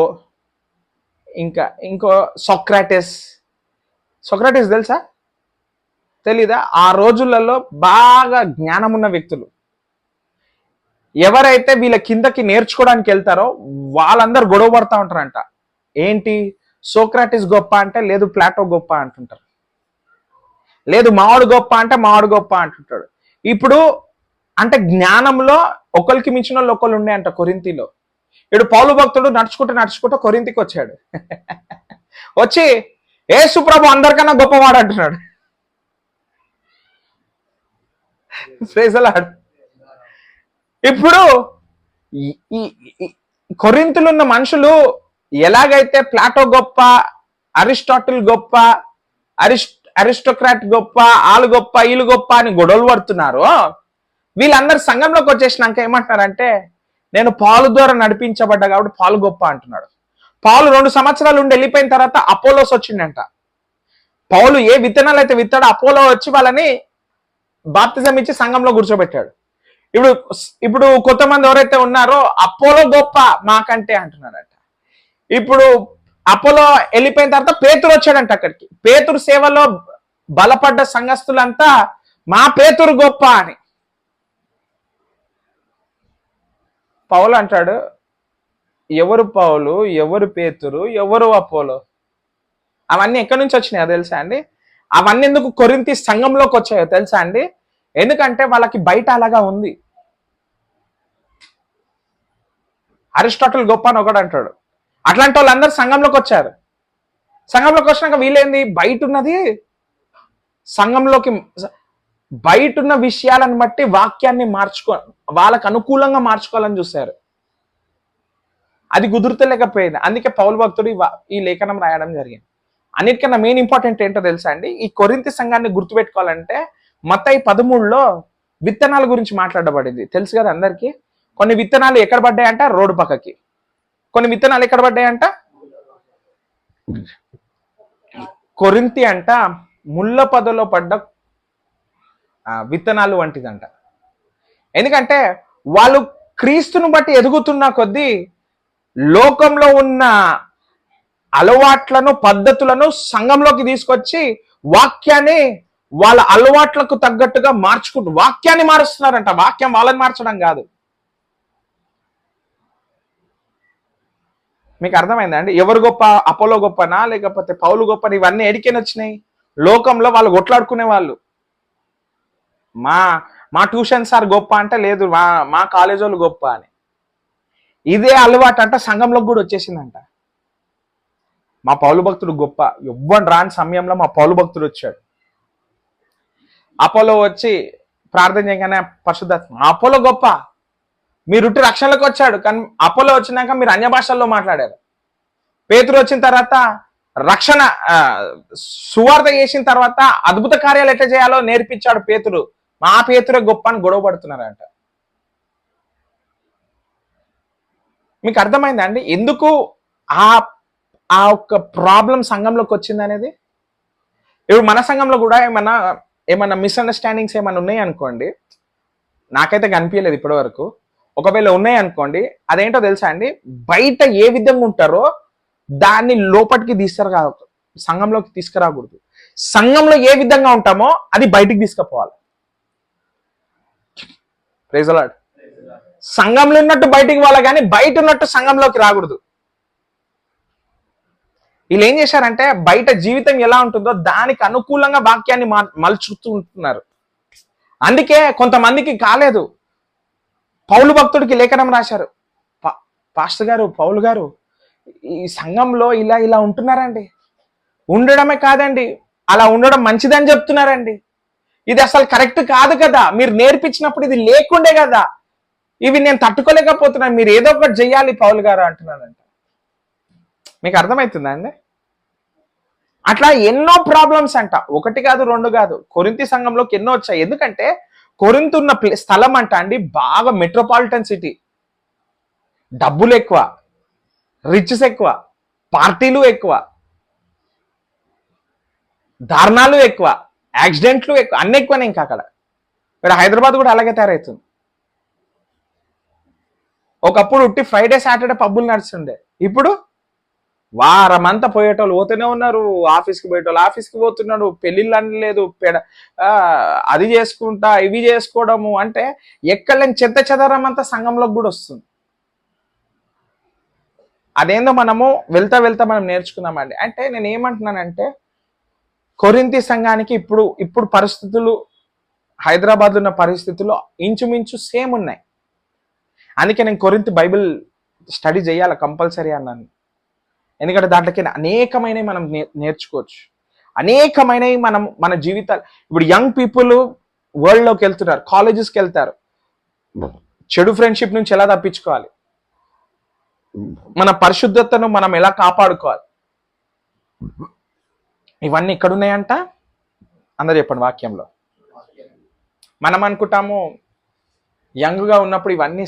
ఇంకో సోక్రాటిస్ తెలుసా? తెలీదా? ఆ రోజులలో బాగా జ్ఞానం ఉన్న వ్యక్తులు ఎవరైతే వీళ్ళ కిందకి నేర్చుకోవడానికి వెళ్తారో వాళ్ళందరూ గొడవ పడతా ఉంటారంట. ఏంటి? సోక్రాటిస్ గొప్ప అంటే, లేదు ప్లాటో గొప్ప అంటుంటారు. లేదు మావాడు గొప్ప అంటే మావాడు గొప్ప అంటుంటాడు. ఇప్పుడు అంటే జ్ఞానంలో ఒకరికి మించిన వాళ్ళు ఒకళ్ళు ఉండే అంట కొరింథీలో. ఇప్పుడు పౌలు భక్తుడు నడుచుకుంటూ కొరింథీకి వచ్చాడు. వచ్చి యేసుప్రభు అందరికన్నా గొప్పవాడు అంటున్నాడు. Praise the Lord. ఇప్పుడు కొరింథీలో ఉన్న మనుషులు ఎలాగైతే ప్లాటో గొప్ప, అరిస్టాటిల్ గొప్ప, అరిస్టోక్రాట్ గొప్ప, ఆలు గొప్ప, వీళ్ళు గొప్ప అని గొడవలు పడుతున్నారు, వీళ్ళందరూ సంఘంలోకి వచ్చేసినాక ఏమంటున్నారంటే, నేను పాలు ద్వారా నడిపించబడ్డా కాబట్టి పాలు గొప్ప అంటున్నాడు. పాలు 2 సంవత్సరాలు ఉండి వెళ్ళిపోయిన తర్వాత అపోలోస్ వచ్చిండంట. పౌలు ఏ విత్తనాలు అయితే విత్తాడో అపోలో వచ్చి వాళ్ళని బాప్తిజం ఇచ్చి సంఘంలో కూర్చోబెట్టాడు. ఇప్పుడు కొంతమంది ఎవరైతే ఉన్నారో అపోలో గొప్ప మాకంటే అంటున్నారంట. ఇప్పుడు అపోలో వెళ్ళిపోయిన తర్వాత పేతురు వచ్చాడంట అక్కడికి. పేతురు సేవలో బలపడ్డ సంఘస్థులంతా మా పేతురు గొప్ప అని. పౌలు అంటాడు, ఎవరు పౌలు, ఎవరు పేతురు, ఎవరు అపోలో? అవన్నీ ఎక్కడి నుంచి వచ్చినాయో తెలుసా అండి? అవన్నీ ఎందుకు కొరింథీ సంఘంలోకి వచ్చాయో తెలుసా అండి? ఎందుకంటే వాళ్ళకి బయట అలాగా ఉంది. అరిస్టాటిల్ గొప్ప అని ఒకడు అంటాడు, అట్లాంటి వాళ్ళందరూ సంఘంలోకి వచ్చారు. సంఘంలోకి వచ్చినాక వీళ్ళేంది బయట ఉన్నది సంఘంలోకి బయట ఉన్న విషయాలను బట్టి వాక్యాన్ని వాళ్ళకు అనుకూలంగా మార్చుకోవాలని చూశారు. అది కుదురుతలేకపోయింది. అందుకే పౌలు భక్తుడు ఈ లేఖనం రాయడం జరిగింది. అన్నిటికన్నా మెయిన్ ఇంపార్టెంట్ ఏంటో తెలుసా అండి? ఈ కొరింథీ సంఘాన్ని గుర్తుపెట్టుకోవాలంటే మత్తయి 13లో విత్తనాల గురించి మాట్లాడబడింది. తెలుసు కదా అందరికీ. కొన్ని విత్తనాలు ఎక్కడ పడ్డాయంట? రోడ్డు పక్కకి. కొన్ని విత్తనాలు ఎక్కడ పడ్డాయంట? కొరింథీ అంట ముళ్ళ పొదలో పడ్డ విత్తనాలు వంటిదంట. ఎందుకంటే వాళ్ళు క్రీస్తును బట్టి ఎదుగుతున్న కొద్దీ లోకంలో ఉన్న అలవాట్లను పద్ధతులను సంఘంలోకి తీసుకొచ్చి వాక్యాన్ని వాళ్ళ అలవాట్లకు తగ్గట్టుగా వాక్యాన్ని మారుస్తున్నారంట. వాక్యం వాళ్ళని మార్చడం కాదు. మీకు అర్థమైందా అండి? ఎవరు గొప్ప? అపోలో గొప్పనా లేకపోతే పౌలు గొప్పనా? ఇవన్నీ ఎడికేని వచ్చినాయి? లోకంలో వాళ్ళు కొట్లాడుకునే వాళ్ళు. మా ట్యూషన్ సార్ గొప్ప అంటే లేదు, మా కాలేజ్ వాళ్ళు గొప్ప అని. ఇదే అలవాటు అంట సంఘంలోకి కూడా వచ్చేసిందంట. మా పౌలు భక్తుడు గొప్ప, ఎవ్వరు రాని సమయంలో మా పౌలు భక్తుడు వచ్చాడు. అపోలో వచ్చి ప్రార్థన చేయగానే పరిశుద్ధాత్మ, అపోలో గొప్ప, మీరు రక్షణలోకి వచ్చాడు. కానీ అపోలో వచ్చినాక మీరు అన్య భాషల్లో మాట్లాడారు. పేతురు వచ్చిన తర్వాత రక్షణ సువార్త చేసిన తర్వాత అద్భుత కార్యాలు ఎట్లా చేయాలో నేర్పించాడు పేతురు. మా పేతురే గొప్ప అని గొడవ పడుతున్నారంట. మీకు అర్థమైందా అండి ఎందుకు ఆ ఒక్క ప్రాబ్లం సంఘంలోకి వచ్చింది అనేది? ఇప్పుడు మన సంఘంలో కూడా ఏమన్నా మిస్అండర్స్టాండింగ్స్ ఏమన్నా ఉన్నాయి అనుకోండి, నాకైతే కనిపించలేదు ఇప్పటి వరకు. ఒకవేళ ఉన్నాయి అనుకోండి, అదేంటో తెలుసా అండి? బయట ఏ విధంగా ఉంటారో దాన్ని లోపలికి సంఘంలోకి తీసుకురాకూడదు. సంఘంలో ఏ విధంగా ఉంటామో అది బయటికి తీసుకుపోవాలి. Praise the Lord. సంఘంలో ఉన్నట్టు బయటికి పోవాలి కానీ బయట ఉన్నట్టు సంఘంలోకి రాకూడదు. వీళ్ళు ఏం చేశారంటే బయట జీవితం ఎలా ఉంటుందో దానికి అనుకూలంగా వాక్యాన్ని మలుచుతూ ఉంటున్నారు. అందుకే కొంతమందికి కాలేదు. పౌలు భక్తుడికి లేఖనం రాశారు, పాస్టర్ గారు, పౌలు గారు ఈ సంఘంలో ఇలా ఉంటున్నారండి. ఉండడమే కాదండి, అలా ఉండడం మంచిదని చెప్తున్నారండి. ఇది అసలు కరెక్ట్ కాదు కదా, మీరు నేర్పించినప్పుడు ఇది లేకుండే కదా, ఇవి నేను తట్టుకోలేకపోతున్నాను, మీరు ఏదో ఒకటి చెయ్యాలి పౌలు గారు అంటున్నానంట. మీకు అర్థమవుతుందా అండి? అట్లా ఎన్నో ప్రాబ్లమ్స్ అంట, ఒకటి కాదు రెండు కాదు. కొరింథీ సంఘంలోకి ఎన్నో వచ్చాయి. ఎందుకంటే కొరింథీ ఉన్న స్థలం అంట అండి బాగా మెట్రోపాలిటన్ సిటీ. డబ్బులు ఎక్కువ, రిచెస్ ఎక్కువ, పార్టీలు ఎక్కువ, దారుణాలు ఎక్కువ, యాక్సిడెంట్లు ఎక్కువ, అన్ని ఎక్కువనే. ఇంకా అక్కడ ఇక్కడ హైదరాబాద్ కూడా అలాగే తయారవుతుంది. ఒకప్పుడు ఉట్టి ఫ్రైడే సాటర్డే పబ్బులు నడుస్తుండే, ఇప్పుడు వారమంతా పోయేటోళ్ళు పోతూనే ఉన్నారు. ఆఫీస్కి పోయేటోళ్ళు ఆఫీస్కి పోతున్నాడు. పెళ్ళిళ్ళు అని లేదు, అది చేసుకుంటా ఇవి చేసుకోవడము అంటే ఎక్కడ లేని చెత్త చెదారం అంతా సంఘంలోకి కూడా వస్తుంది. అదేందో మనము వెళ్తా మనం నేర్చుకుందామండి. అంటే నేను ఏమంటున్నానంటే కొరింథీ సంఘానికి ఇప్పుడు పరిస్థితులు హైదరాబాద్లో ఉన్న పరిస్థితులు ఇంచుమించు సేమ్ ఉన్నాయి. అందుకే నేను కొరింథీ బైబిల్ స్టడీ చేయాలి కంపల్సరీ అన్నాను. ఎందుకంటే దాంట్లోకి అనేకమైనవి మనం నేర్చుకోవచ్చు. అనేకమైనవి మన జీవితాలు. ఇప్పుడు యంగ్ పీపుల్ వరల్డ్లోకి వెళ్తున్నారు, కాలేజెస్కి వెళ్తారు. చెడు ఫ్రెండ్షిప్ నుంచి ఎలా తప్పించుకోవాలి, మన పరిశుద్ధతను మనం ఎలా కాపాడుకోవాలి, ఇవన్నీ ఎక్కడున్నాయంట? అందరూ చెప్పండి వాక్యంలో. మనం అనుకుంటాము యంగ్గా ఉన్నప్పుడు ఇవన్నీ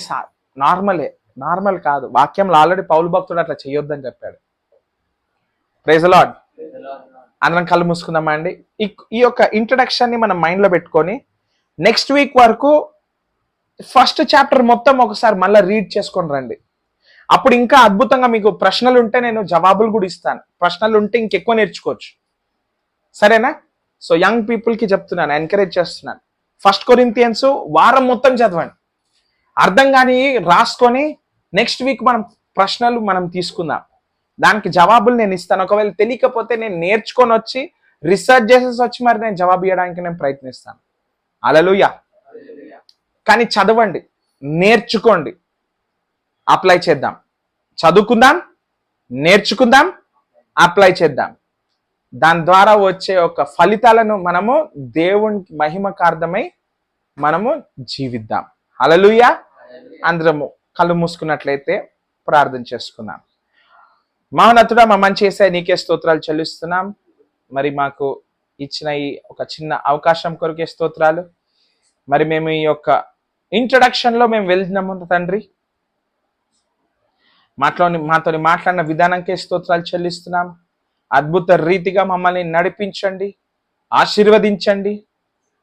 నార్మల్ కాదు. వాక్యంలో ఆల్రెడీ పౌలు భక్తుడు అట్లా చేయొద్దని చెప్పాడు. Praise the Lord. అందరం కళ్ళు మూసుకుందామా అండి? ఈ యొక్క ఇంట్రడక్షన్ ని మనం మైండ్ లో పెట్టుకొని నెక్స్ట్ వీక్ వరకు ఫస్ట్ చాప్టర్ మొత్తం ఒకసారి మళ్ళీ రీడ్ చేసుకొని రండి. అప్పుడు ఇంకా అద్భుతంగా మీకు ప్రశ్నలు ఉంటే నేను జవాబులు కూడా ఇస్తాను. ప్రశ్నలు ఉంటే ఇంకెక్కువ నేర్చుకోవచ్చు. సరేనా? సో యంగ్ పీపుల్ కి చెప్తున్నాను, ఎంకరేజ్ చేస్తున్నాను. 1 కొరింథియన్స్ వారం మొత్తం చదవండి. అర్థం కాని రాసుకొని నెక్స్ట్ వీక్ ప్రశ్నలు మనం తీసుకుందాం. దానికి జవాబులు నేను ఇస్తాను. ఒకవేళ తెలియకపోతే నేను నేర్చుకొని వచ్చి రీసెర్చ్ చేసేసి వచ్చి మరి నేను జవాబు ఇవ్వడానికి నేను ప్రయత్నిస్తాను. హల్లెలూయా. కానీ చదవండి, నేర్చుకోండి, అప్లై చేద్దాం, చదువుకుందాం, నేర్చుకుందాం, అప్లై చేద్దాం. దాని ద్వారా వచ్చే ఒక ఫలితాలను మనము దేవునికి మహిమకార్థమై మనము జీవిద్దాం. హల్లెలూయా. అందరము కళ్ళు మూసుకున్నట్లయితే ప్రార్థన చేసుకున్నాం. మహోన్నతుడా, మా మంచి యేసయ్య నీకే స్తోత్రాలు చెల్లిస్తున్నాం. మరి మాకు ఇచ్చిన ఈ ఒక చిన్న అవకాశం కొరకే స్తోత్రాలు. మరి మేము ఈ యొక్క ఇంట్రడక్షన్లో మేము వెళ్తున్నాము తండ్రి. మాతో మాట్లాడిన విధానంకే స్తోత్రాలు చెల్లిస్తున్నాం. అద్భుత రీతిగా మమ్మల్ని నడిపించండి, ఆశీర్వదించండి.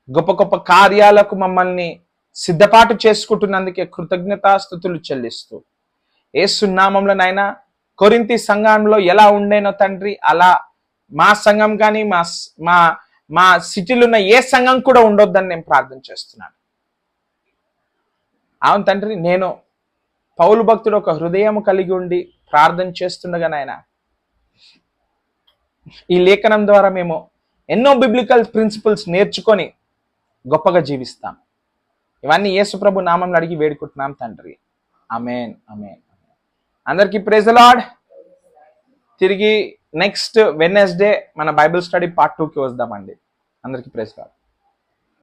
గొప్ప గొప్ప కార్యాలకు మమ్మల్ని సిద్ధపాటు చేసుకుంటున్నందుకే కృతజ్ఞతాస్తుతులు చెల్లిస్తూ యేసు నామములో నాయనా కొరింథీ సంఘంలో ఎలా ఉండేనో తండ్రి, అలా మా సంఘం కానీ మా సిటీలో ఉన్న ఏ సంఘం కూడా ఉండొద్దని నేను ప్రార్థన చేస్తున్నాను. అవును తండ్రి, నేను పౌలు భక్తుడు ఒక హృదయం కలిగి ఉండి ప్రార్థన చేస్తుండగా నాయన, ఈ లేఖనం ద్వారా మేము ఎన్నో బిబ్లికల్ ప్రిన్సిపల్స్ నేర్చుకొని గొప్పగా జీవిస్తాం. ఇవన్నీ యేసు ప్రభు నామంలో అడిగి వేడుకుంటున్నాం తండ్రి. ఆమేన్, ఆమేన్. అందరికీ ప్రైజ్ ది లార్డ్. తిరిగి నెక్స్ట్ వెడ్నెస్డే మన బైబిల్ స్టడీ పార్ట్ 2కి వద్దామండి. అందరికీ ప్రైజ్ ది లార్డ్.